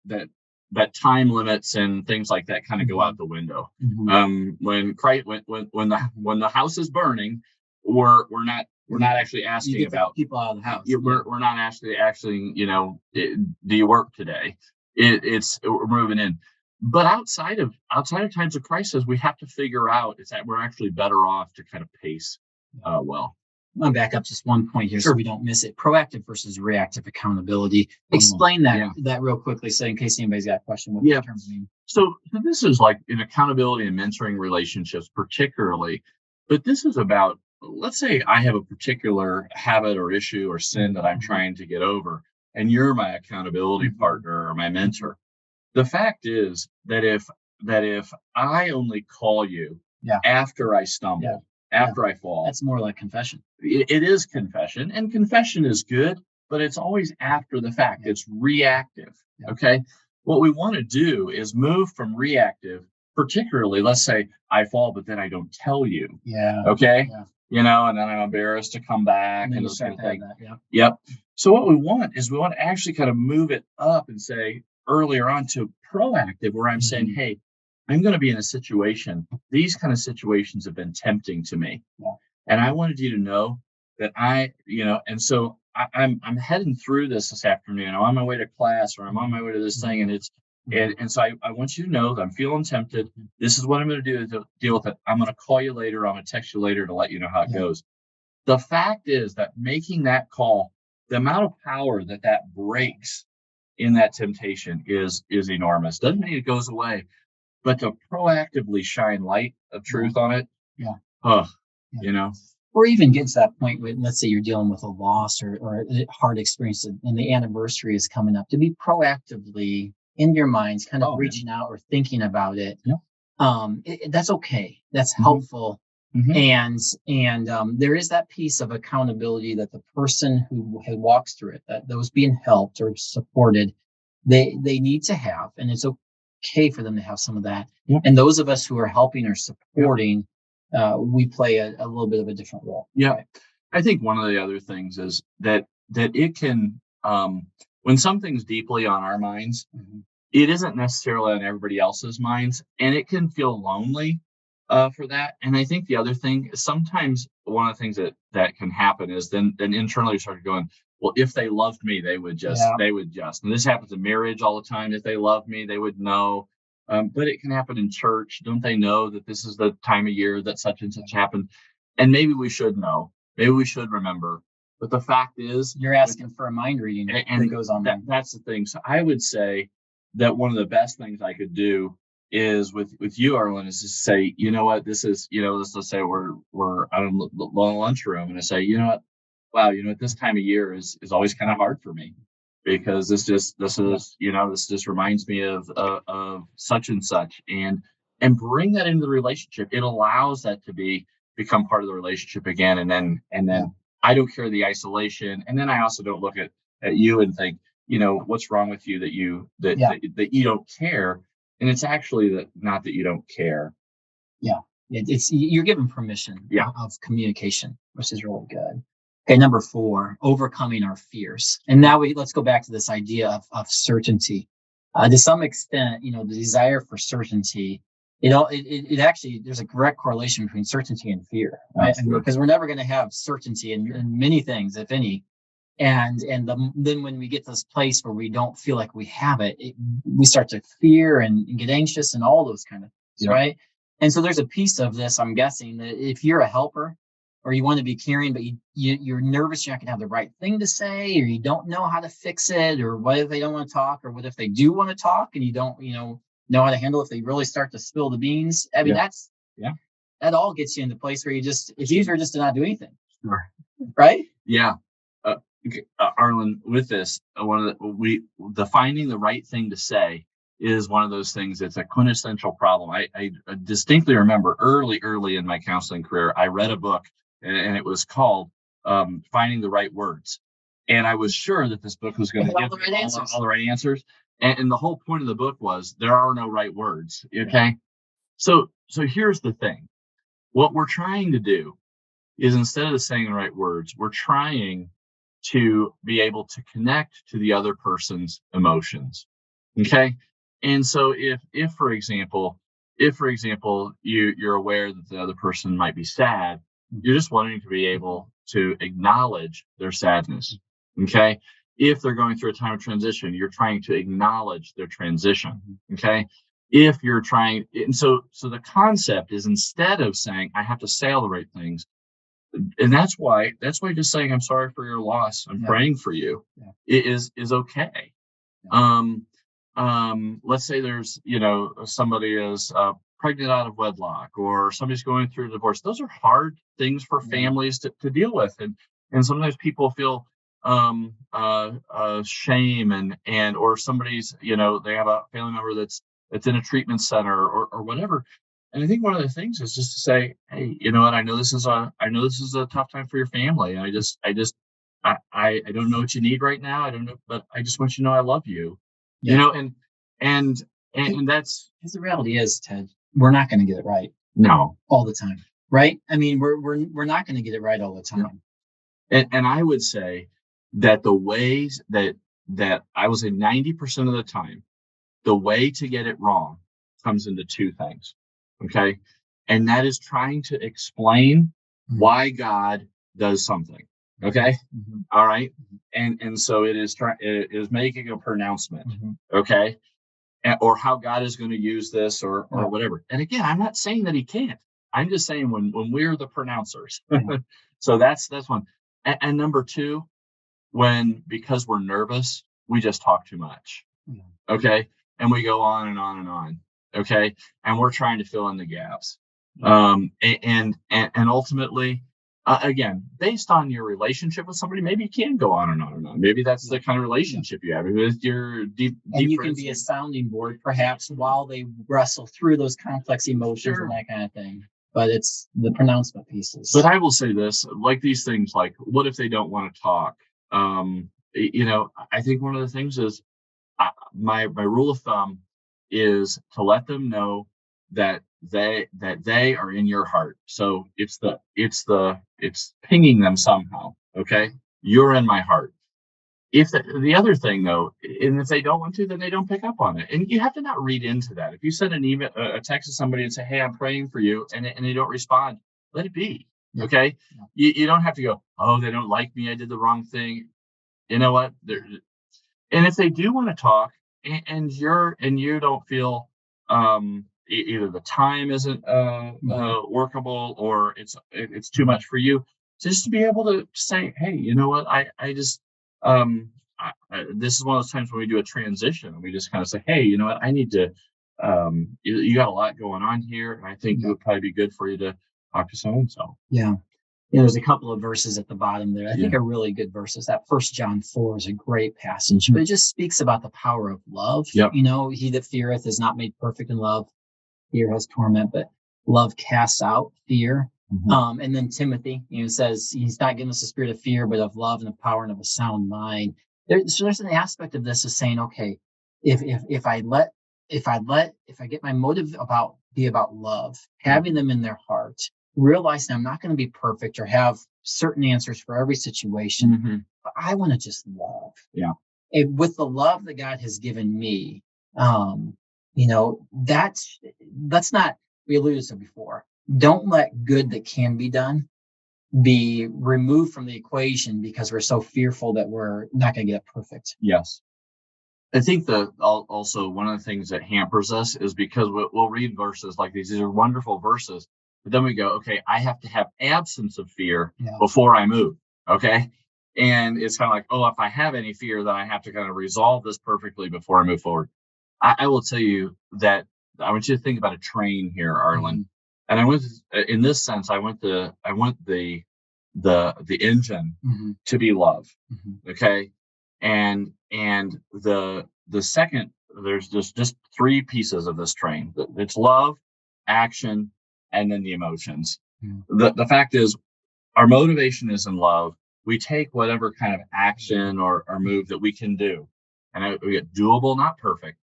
time limits and things like that kind of go out the window. When the house is burning, we're not actually asking about people out of the house. We're not actually asking, do you work today? We're moving in. But outside of times of crisis, we have to figure out is that we're actually better off to kind of pace well. I'm going to back up just one point here so we don't miss it. Proactive versus reactive accountability. Explain that real quickly, so in case anybody's got a question. What the terms mean? So this is like in accountability and mentoring relationships particularly, but this is about, let's say I have a particular habit or issue or sin that I'm trying to get over, and you're my accountability partner or my mentor. The fact is that if I only call you after I stumble, after I fall, that's more like confession. It is confession, and confession is good, but it's always after the fact. It's reactive. Okay. What we want to do is move from reactive particularly, let's say I fall, but then I don't tell you. Yeah. Okay. Yeah. And then I'm embarrassed to come back And then and you those kind start of to have things. that. Yeah. Yep. So what we want is we want to actually kind of move it up and say earlier on to proactive, where I'm saying, Mhm. hey, I'm going to be in a situation. These kind of situations have been tempting to me. Yeah. And I wanted you to know that and so I'm heading through this afternoon. I'm on my way to class, or I'm on my way to this thing, and so I want you to know that I'm feeling tempted. This is what I'm going to do to deal with it. I'm going to call you later. I'm going to text you later to let you know how it Yeah. goes. The fact is that making that call, the amount of power that breaks in that temptation is enormous. Doesn't mean it goes away, but to proactively shine light of truth on it, Yeah. huh, Yeah. you know, Or even get to that point where, let's say you're dealing with a loss or a hard experience and the anniversary is coming up, to be proactively in your minds, kind of Oh, man. reaching out or thinking about it. Yeah. That's okay. That's Mhm. helpful. Mhm. And there is that piece of accountability that the person who walks through it, that those being helped or supported, they need to have, and it's okay for them to have some of that. Yep. And those of us who are helping or supporting, we play a little bit of a different role. Yeah. Right? I think one of the other things is that it can, when something's deeply on our minds, Mhm. it isn't necessarily on everybody else's minds, and it can feel lonely for that. And I think the other thing is, sometimes one of the things that can happen is then internally you start going, well, if they loved me, Yeah. they would just, and this happens in marriage all the time. If they loved me, they would know. But it can happen in church. Don't they know that this is the time of year that such and such happened? And maybe we should know. Maybe we should remember. But the fact is, You're asking for a mind reading that goes on there. that's the thing. So I would say that one of the best things I could do is with you, Arlen, is to say, you know what, this is, let's say we're out in the lunchroom, and I say, you know what, wow, this time of year is always kind of hard for me, because this just reminds me of such and such, and bring that into the relationship. It allows that to become part of the relationship again, and then I don't carry the isolation, and then I also don't look at you and think, what's wrong with you Yeah. that you don't care. And it's actually that, not that you don't care. Yeah. It's you're given permission Yeah. of communication, which is really good. Okay, number 4, overcoming our fears. And now let's go back to this idea of certainty. To some extent, the desire for certainty, it actually, there's a direct correlation between certainty and fear, right? That's true. Because we're never going to have certainty in many things, if any. Then when we get to this place where we don't feel like we have it, we start to fear and get anxious and all those kind of things, Yeah. right? And so there's a piece of this, I'm guessing, that if you're a helper or you want to be caring, but you're nervous, you're not going to have the right thing to say, or you don't know how to fix it, or what if they don't want to talk, or what if they do want to talk and you don't, know how to handle it if they really start to spill the beans. I mean, Yeah. that all gets you in the place where it's easier just to not do anything, Sure. right? Yeah. Okay, Arlen, with this, one of the finding the right thing to say is one of those things that's a quintessential problem. I distinctly remember early in my counseling career, I read a book, and it was called Finding the Right Words. And I was sure that this book was going to give All the right answers. all the right answers. And the whole point of the book was there are no right words. Okay. So here's the thing. What we're trying to do is, instead of saying the right words, we're trying to be able to connect to the other person's emotions. Okay. And so if for example you're aware that the other person might be sad, you're just wanting to be able to acknowledge their sadness. Okay. If they're going through a time of transition, you're trying to acknowledge their transition. Okay. If you're trying, and so the concept is, instead of saying I have to say all the right things, and that's why just saying I'm sorry for your loss, I'm praying for you, is okay. Let's say there's, somebody is pregnant out of wedlock, or somebody's going through a divorce. Those are hard things for families to deal with, and sometimes people feel shame, or somebody's, they have a family member that's in a treatment center, or whatever. And I think one of the things is just to say, hey, you know what? I know this is a tough time for your family. And I don't know what you need right now. I don't know, but I just want you to know I love you. Yeah. And that's, Because the reality is, Ted, we're not going to get it right No. all the time, right? I mean, we're not going to get it right all the time. And I would say that the ways that I would say 90% of the time, the way to get it wrong comes into two things. Okay. And that is trying to explain why God does something. Okay. Mhm. All right. And so it is making a pronouncement. Mhm. Okay. Or how God is going to use this or Yeah. whatever. And again, I'm not saying that he can't. I'm just saying when we're the pronouncers. Yeah. So that's one. And number two, because we're nervous, we just talk too much. Yeah. Okay. And we go on and on and on. Okay. And we're trying to fill in the gaps. Yeah. And ultimately, again, based on your relationship with somebody, maybe you can go on and on and on. Maybe that's the kind of relationship you have with your deep. And you can be a sounding board, perhaps, while they wrestle through those complex emotions Sure. and that kind of thing. But it's the pronouncement pieces. But I will say this, like these things, like what if they don't want to talk? I think one of the things is my rule of thumb is to let them know that they are in your heart. So it's pinging them somehow. Okay, you're in my heart. If the other thing though, and if they don't want to, then they don't pick up on it. And you have to not read into that. If you send an email, a text to somebody and say, "Hey, I'm praying for you," and they don't respond, let it be. Yeah. Okay, Yeah. you don't have to go, "Oh, they don't like me. I did the wrong thing." You know what? And if they do want to talk, and you don't feel either the time isn't workable or it's too much for you, just to be able to say, hey, you know what, I just this is one of those times when we do a transition and we just kind of say, hey, you know what, I need to you got a lot going on here, and I think it would probably be good for you to talk to so and so. Yeah. There's a couple of verses at the bottom there. I think are really good verses. That 1 John 4 is a great passage, but it just speaks about the power of love. Yep. He that feareth is not made perfect in love. Fear has torment, but love casts out fear. Mhm. And then Timothy, says he's not giving us a spirit of fear, but of love and of power and of a sound mind. So there's an aspect of this of saying, okay, if I get my motive be about love, having them in their heart, realizing I'm not going to be perfect or have certain answers for every situation, Mhm. but I want to just love. Yeah. And with the love that God has given me, that's not, we alluded to before. Don't let good that can be done be removed from the equation because we're so fearful that we're not going to get it perfect. Yes. I think also one of the things that hampers us is because we'll read verses like these. These are wonderful verses, but then we go, okay, I have to have absence of fear before I move. Okay. And it's kind of like, oh, if I have any fear, then I have to kind of resolve this perfectly before I move forward. I will tell you that I want you to think about a train here, Arlen. And I went in this sense, I want the engine to be love. Okay. And the second, there's just three pieces of this train. It's love, action, and then the emotions. The fact is, our motivation is in love. We take whatever kind of action or move that we can do, and we get doable, not perfect,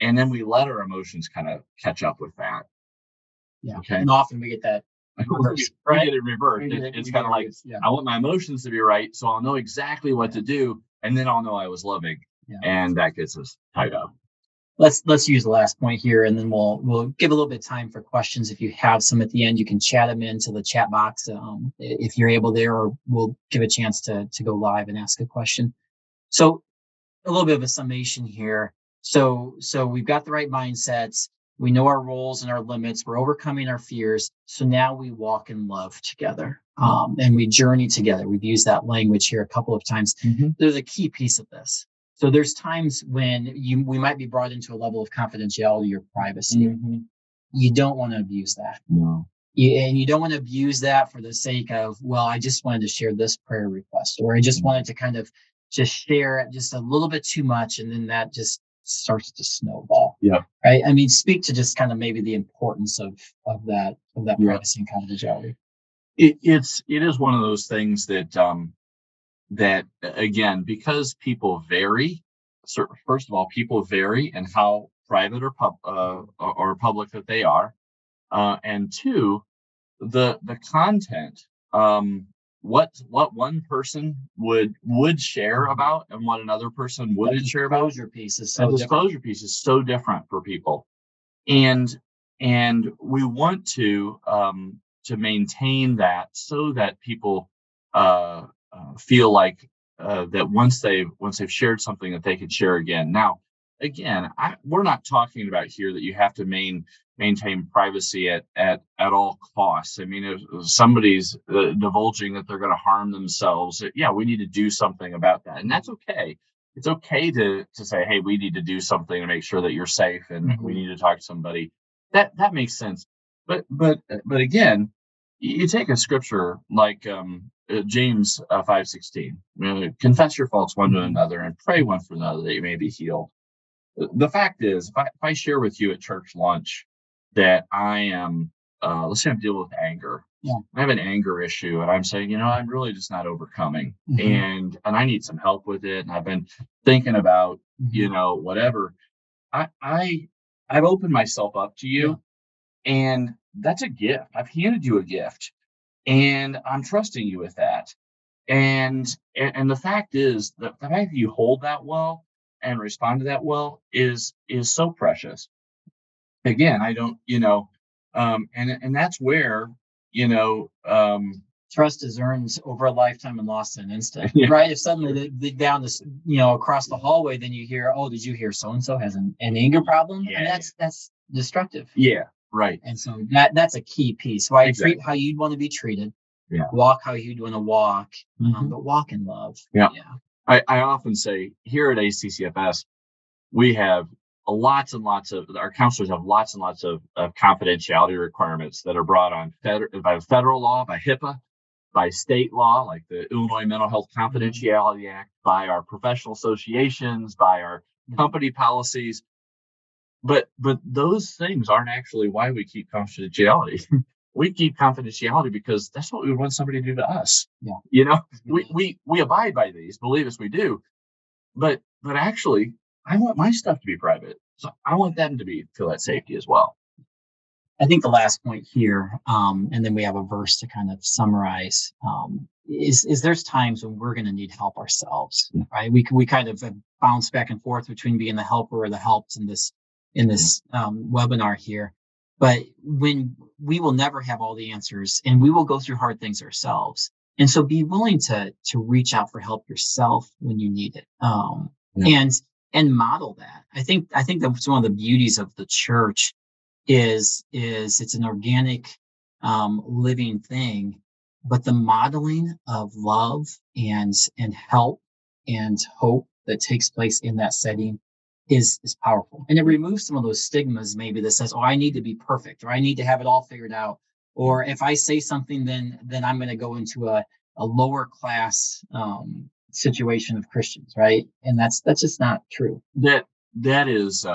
and then we let our emotions kind of catch up with that. Yeah. Okay. And often we get that reverse, right? We get it reversed. It's kind of like, I want my emotions to be right, so I'll know exactly what to do, and then I'll know I was loving, and that gets us tied up. Let's use the last point here, and then we'll give a little bit of time for questions. If you have some at the end, you can chat them into the chat box if you're able there, or we'll give a chance to go live and ask a question. So a little bit of a summation here. So we've got the right mindsets. We know our roles and our limits. We're overcoming our fears. So now we walk in love together, and we journey together. We've used that language here a couple of times. There's a key piece of this. So there's times when we might be brought into a level of confidentiality or privacy. You don't want to abuse that. No. And you don't want to abuse that for the sake of, well, I just wanted to share this prayer request, or I just wanted to kind of just share it just a little bit too much. And then that just starts to snowball. Yeah. Right. I mean, speak to just kind of maybe the importance of that privacy and confidentiality. It is one of those things that again, because people vary. So first of all, people vary in how private or public that they are. and two, the content. What one person would share about and what another person wouldn't share about. Disclosure piece is The so different. disclosure piece is so different for people, and we want to maintain that so that people feel like that once they've shared something that they can share again. Now, again, we're not talking about here that you have to maintain privacy at all costs. I mean, if somebody's divulging that they're going to harm themselves, yeah, we need to do something about that, and that's okay. It's okay to say, hey, we need to do something to make sure that you're safe, and we need to talk to somebody. That makes sense. But again, you take a scripture like James 5:16. Confess your faults one to another and pray one for another that you may be healed. The fact is, if I share with you at church lunch that I am, let's say I'm dealing with anger. Yeah. I have an anger issue, and I'm saying, I'm really just not overcoming, and I need some help with it. And I've been thinking about, whatever. I've opened myself up to you, and that's a gift. I've handed you a gift, and I'm trusting you with that. And the fact is that the fact that you hold that well and respond to that well is so precious. Again, I don't, and that's where, Trust is earned over a lifetime and lost in an instant, Yeah. right? If suddenly down this, across the hallway, then you hear, oh, did you hear so-and-so has an anger problem? Yeah. And that's destructive. Yeah, right. And so that's a key piece, right? Exactly. Treat how you'd want to be treated. Yeah. Walk how you'd want to walk, Mhm. but walk in love. Yeah. I often say here at ACCFS, we have lots and lots of, our counselors have lots and lots of confidentiality requirements that are brought on by federal law, by HIPAA, by state law, like the Illinois Mental Health Confidentiality Act, by our professional associations, by our company policies. But those things aren't actually why we keep confidentiality. We keep confidentiality because that's what we want somebody to do to us. Yeah. We abide by these, believe us, we do. But actually, I want my stuff to be private. So I want them to feel that safety as well. I think the last point here, and then we have a verse to kind of summarize, is there's times when we're going to need help ourselves, right? We kind of bounce back and forth between being the helper or the helped in this webinar here. But when we will never have all the answers, and we will go through hard things ourselves, and so be willing to reach out for help yourself when you need it, and model that. I think that's one of the beauties of the church. Is it's an organic living thing, but the modeling of love and help and hope that takes place in that setting is powerful, and it removes some of those stigmas maybe that says, oh, I need to be perfect, or I need to have it all figured out, or if I say something, then I'm going to go into a lower class situation of Christians, right? And that's just not true. That is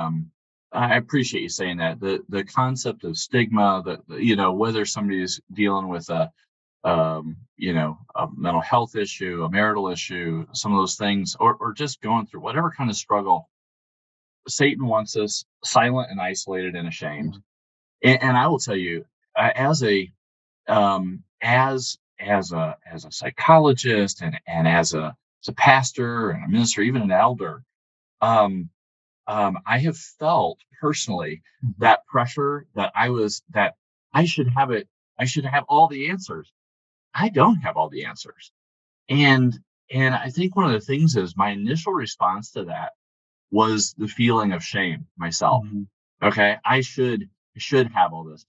I appreciate you saying that. The concept of stigma, that whether somebody's dealing with a mental health issue, a marital issue, some of those things, or just going through whatever kind of struggle, Satan wants us silent and isolated and ashamed. And I will tell you, as a psychologist and as a pastor and a minister, even an elder, I have felt personally that pressure that I should have it. I should have all the answers. I don't have all the answers. And I think one of the things is my initial response to that was the feeling of shame myself. Okay. I should have all this.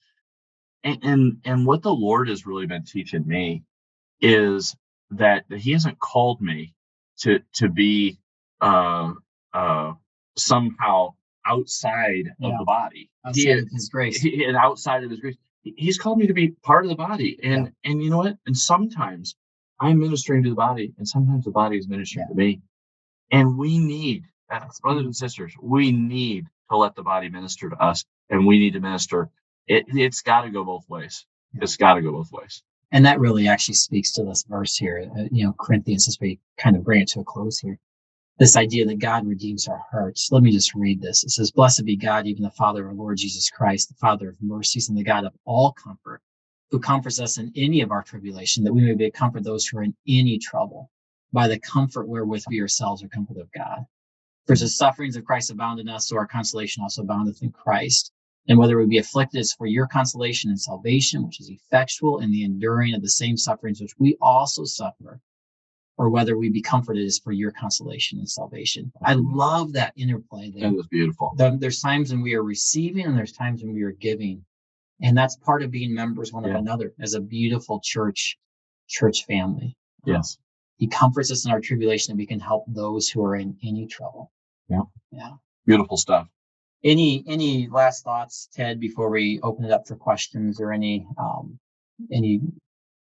And what the Lord has really been teaching me is that He hasn't called me to be somehow outside of the body. Outside of His grace. And outside of His grace. He's called me to be part of the body. And you know what? And sometimes I'm ministering to the body, and sometimes the body is ministering to me. And we need, brothers and sisters, we need to let the body minister to us, and we need to minister. It's got to go both ways. It's got to go both ways. And that really actually speaks to this verse here, Corinthians, as we kind of bring it to a close here. this idea that God redeems our hearts. Let me just read this. It says, "Blessed be God, even the Father of our Lord Jesus Christ, the Father of mercies and the God of all comfort, who comforts us in any of our tribulation, that we may be comfort those who are in any trouble, by the comfort wherewith we ourselves are comforted of God. For as the sufferings of Christ abound in us, so our consolation also aboundeth in Christ. And whether we be afflicted, is for your consolation and salvation, which is effectual in the enduring of the same sufferings which we also suffer, or whether we be comforted, is for your consolation and salvation." I love that interplay there. That was beautiful. There's times when we are receiving and there's times when we are giving. And that's part of being members one of another as a beautiful church family. Yes. He comforts us in our tribulation, and we can help those who are in any trouble. Yeah. Beautiful stuff. Any last thoughts, Ted, before we open it up for questions, or any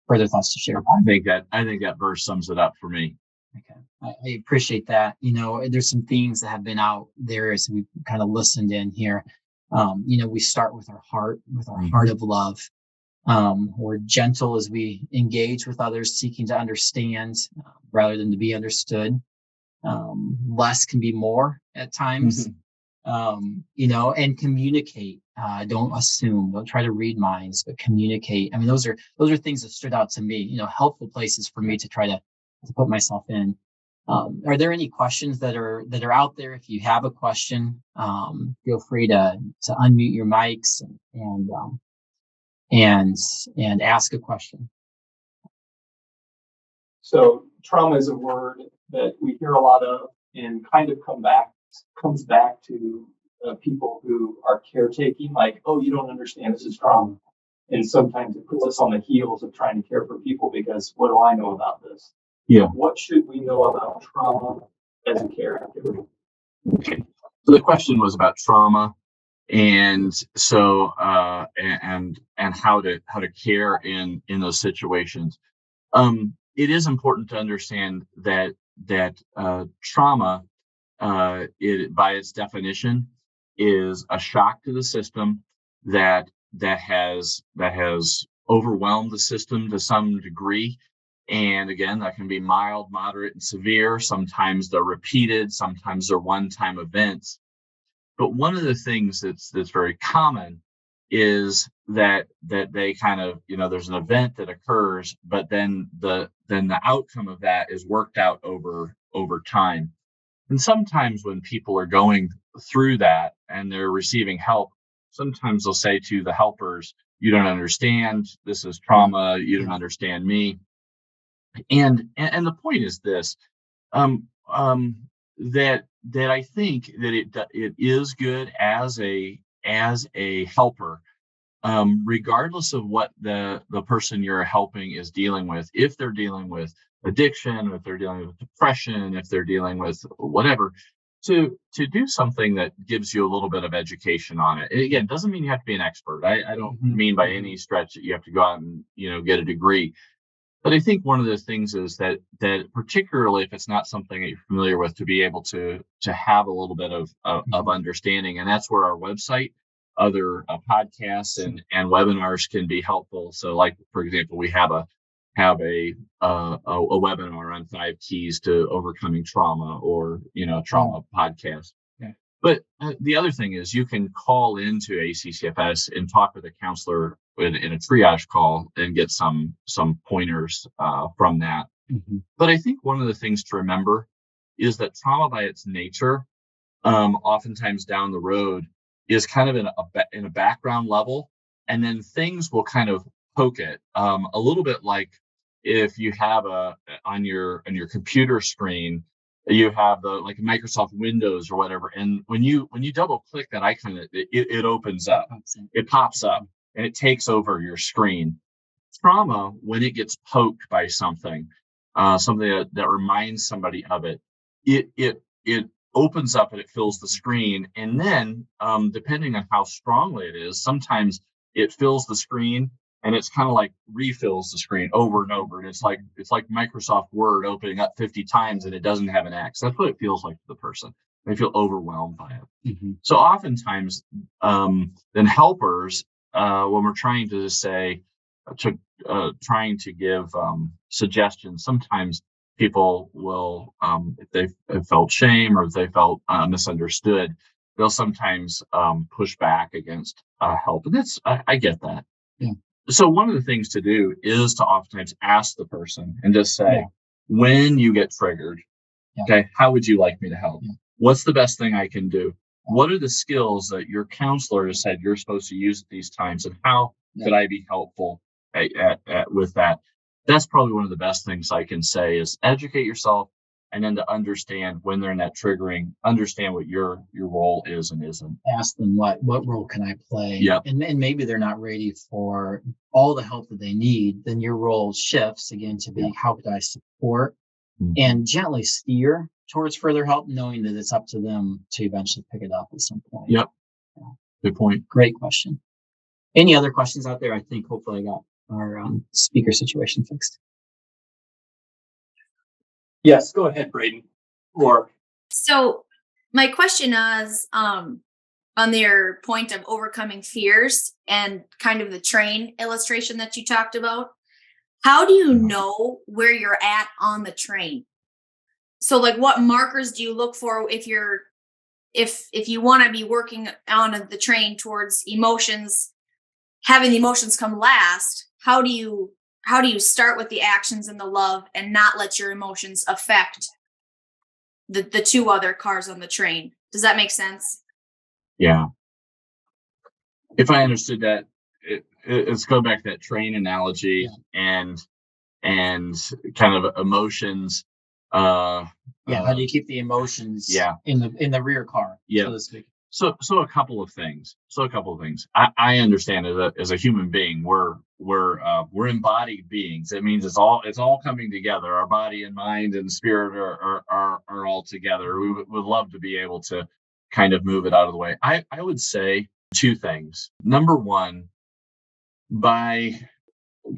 further thoughts to share? I think that verse sums it up for me. Okay. I appreciate that. There's some themes that have been out there as we've kind of listened in here. We start with our heart of love. We're gentle as we engage with others, seeking to understand rather than to be understood. Less can be more at times, and communicate. Don't assume, don't try to read minds, but communicate. I mean, those are things that stood out to me, helpful places for me to try to put myself in. Are there any questions that are out there? If you have a question, feel free to unmute your mics and ask a question. So trauma is a word that we hear a lot of, and kind of comes back to people who are caretaking, like, "Oh, you don't understand, this is trauma." And sometimes it puts us on the heels of trying to care for people because what do I know about this? Yeah. What should we know about trauma as a caregiver? Okay. So the question was about trauma, and so and how to care in those situations. It is important to understand that trauma, by its definition, is a shock to the system that has overwhelmed the system to some degree. And again, that can be mild, moderate, and severe. Sometimes they're repeated, sometimes they're one-time events. But one of the things that's very common is that they kind of, there's an event that occurs, but then the outcome of that is worked out over time. And sometimes when people are going through that and they're receiving help, sometimes they'll say to the helpers, "You don't understand. This is trauma. You don't understand me." And the point is this, that I think that it is good as a helper, regardless of what the person you're helping is dealing with. If they're dealing with addiction, if they're dealing with depression, if they're dealing with whatever, to do something that gives you a little bit of education on it. Again, doesn't mean you have to be an expert. I don't mean by any stretch that you have to go out and get a degree. But I think one of the things is that particularly if it's not something that you're familiar with, to be able to have a little bit of understanding. And that's where our website, other podcasts and webinars can be helpful. So, like, for example, we have a webinar on 5 keys to overcoming trauma, or trauma podcast. Yeah. But the other thing is you can call into ACCFS and talk with a counselor in a triage call and get some pointers from that. But I think one of the things to remember is that trauma, by its nature, oftentimes down the road, is kind of in a background level, and then things will kind of poke it a little bit, like if you have on your computer screen, you have like Microsoft Windows or whatever, and when you double click that icon, it opens up, it pops up, and it takes over your screen. Trauma, when it gets poked by something that reminds somebody of it, it opens up and it fills the screen. And then depending on how strongly it is, sometimes it fills the screen and it's kind of like refills the screen over and over. And it's like Microsoft Word opening up 50 times and it doesn't have an X. That's what it feels like to the person. They feel overwhelmed by it. So oftentimes, then helpers, when we're trying to say, trying to give suggestions, sometimes people will, if they have felt shame or if they felt misunderstood, they'll sometimes push back against help. And I get that. Yeah. So one of the things to do is to oftentimes ask the person and just say, Yeah. when you get triggered, Yeah. okay, how would you like me to help? Yeah. What's the best thing I can do? What are the skills that your counselor has said you're supposed to use at these times, and how could I be helpful with that? That's probably one of the best things I can say is educate yourself, and then to understand when they're in that triggering, understand what your role is and isn't. Ask them what role can I play? Yep. And maybe they're not ready for all the help that they need. Then your role shifts again to be how could I support and gently steer towards further help, knowing that it's up to them to eventually pick it up at some point. Yep. Good point. Great question. Any other questions out there? I think hopefully I got our speaker situation fixed. Yes, go ahead, Braden. Or So my question is, on their point of overcoming fears and kind of the train illustration that you talked about, how do you know where you're at on the train? So like what markers do you look for if you want to be working on the train towards emotions, having the emotions come last? How do you start with the actions and the love and not let your emotions affect the two other cars on the train? Does that make sense? Yeah. If I understood that, it's going back to that train analogy and kind of emotions. How do you keep the emotions in the rear car, so to speak? So a couple of things. I understand as a human being, we're embodied beings. It means it's all coming together. Our body and mind and spirit are all together. We would love to be able to kind of move it out of the way. I would say two things. Number one, by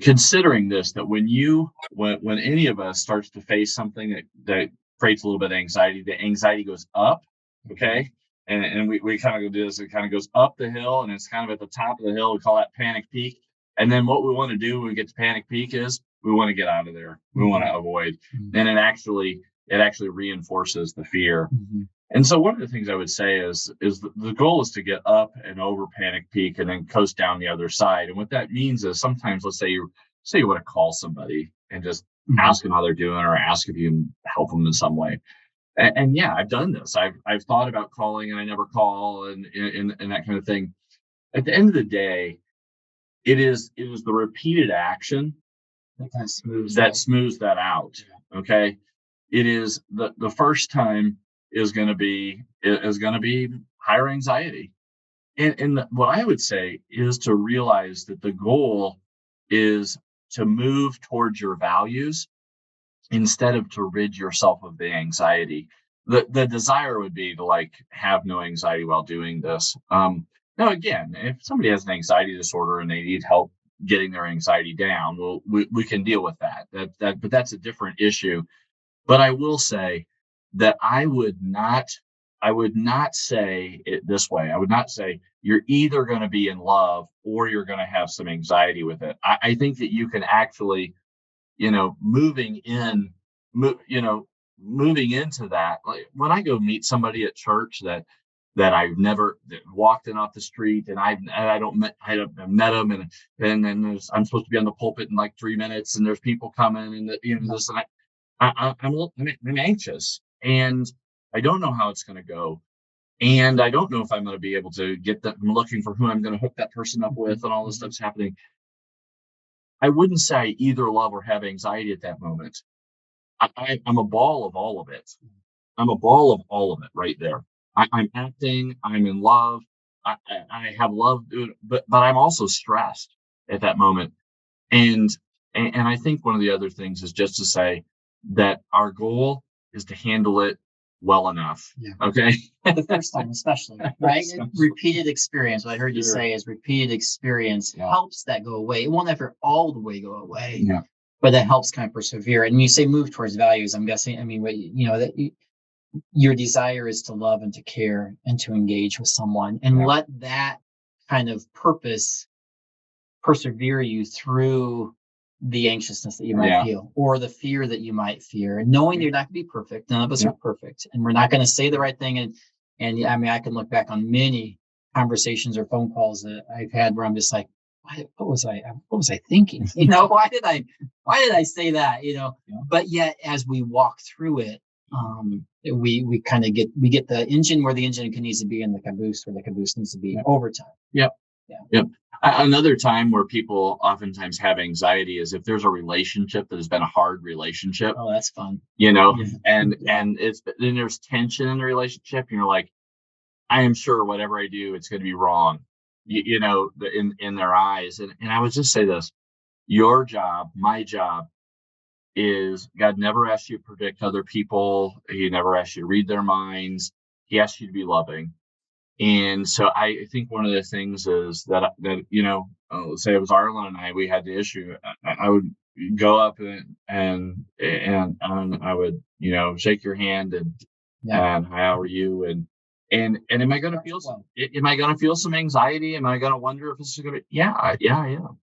considering this, that when any of us starts to face something that creates a little bit of anxiety, the anxiety goes up, okay? And we kind of do this, it kind of goes up the hill, and it's kind of at the top of the hill. We call that panic peak. And then what we want to do when we get to panic peak is we want to get out of there. We want to avoid. And it actually reinforces the fear. And so one of the things I would say is the goal is to get up and over panic peak and then coast down the other side. And what that means is sometimes, let's say you want to call somebody and just ask them how they're doing, or ask if you can help them in some way. And yeah, I've done this. I've thought about calling and I never call and that kind of thing. At the end of the day, it is the repeated action that smooths that out. Okay. It is the first time is going to be higher anxiety. And what I would say is to realize that the goal is to move towards your values instead of to rid yourself of the anxiety. The desire would be to like have no anxiety while doing this. Now, again, if somebody has an anxiety disorder and they need help getting their anxiety down, well, we can deal with that. But that's a different issue. But I will say that I would not say it this way. I would not say you're either going to be in love or you're going to have some anxiety with it. I think that you can actually, moving into that. Like when I go meet somebody at church that I've never walked in off the street and I have met them, and then I'm supposed to be on the pulpit in like 3 minutes, and there's people coming and this, and I'm anxious, and I don't know how it's going to go. And I don't know if I'm going to be able to get them. I'm looking for who I'm going to hook that person up with, and all this stuff's happening. I wouldn't say I either love or have anxiety at that moment. I'm a ball of all of it. I'm a ball of all of it right there. I'm acting. I'm in love. I have love, but I'm also stressed at that moment. And I think one of the other things is just to say that our goal is to handle it well enough. Yeah. Okay. The first time, especially, right? Repeated experience. What I heard you say is repeated experience helps that go away. It won't ever all the way go away, but that helps kind of persevere. And you say move towards values. I'm guessing. I mean, your desire is to love and to care and to engage with someone, and let that kind of purpose persevere you through the anxiousness that you might Yeah. feel, or the fear that you might fear, and knowing you're not going to be perfect. None of us Yeah. are perfect, and we're not going to say the right thing. And I mean, I can look back on many conversations or phone calls that I've had where I'm just like, what was I thinking? Why did I say that? Yeah. But yet, as we walk through it, we kind of get the engine where the engine needs to be, and the caboose where the caboose needs to be over time. Yep. Yeah. Yep. Another time where people oftentimes have anxiety is if there's a relationship that has been a hard relationship, Oh, that's fun. Yeah. Yeah. and then there's tension in the relationship, and you're like, I am sure whatever I do, it's going to be wrong, in their eyes. And I would just say this: your job, my job, is God never asked you to predict other people. He never asked you to read their minds. He asked you to be loving. And so I think one of the things is that let's say it was Arlen and we had the issue. I would go up and I would shake your hand and how are you and am I going to feel some anxiety? Am I going to wonder if this is going to be? Yeah, I am.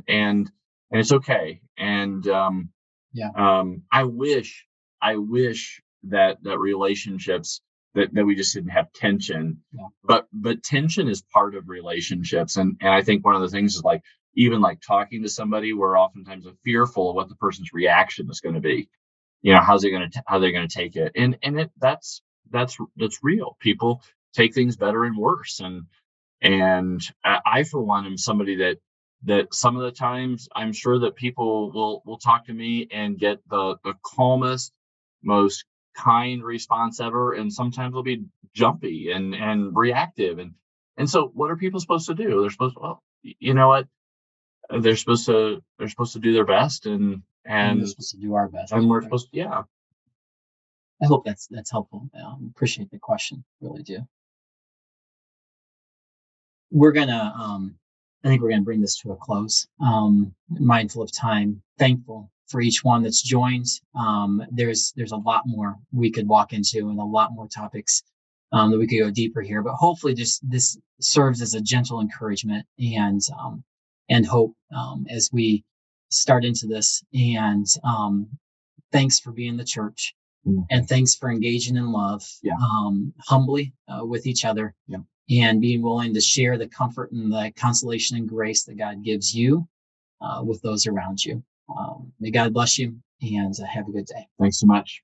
And it's okay. And I wish that relationships that we just didn't have tension. Yeah. But tension is part of relationships. And I think one of the things is even talking to somebody, we're oftentimes fearful of what the person's reaction is going to be. How they're going to take it. And that's real. People take things better and worse. And I for one am somebody that some of the times I'm sure that people will talk to me and get the calmest, most kind response ever, and sometimes they'll be jumpy and reactive, and so what are people supposed to do? They're supposed to, well, you know what, they're supposed to do their best, and we're supposed to do our best, and we're supposed to, I hope that's helpful. Appreciate the question, really do. We're gonna I think we're gonna bring this to a close, mindful of time, thankful for each one that's joined. There's a lot more we could walk into, and a lot more topics that we could go deeper here. But hopefully, just this serves as a gentle encouragement and hope as we start into this. And thanks for being the church, and thanks for engaging in love, humbly with each other, and being willing to share the comfort and the consolation and grace that God gives you with those around you. May God bless you, and have a good day. Thanks so much.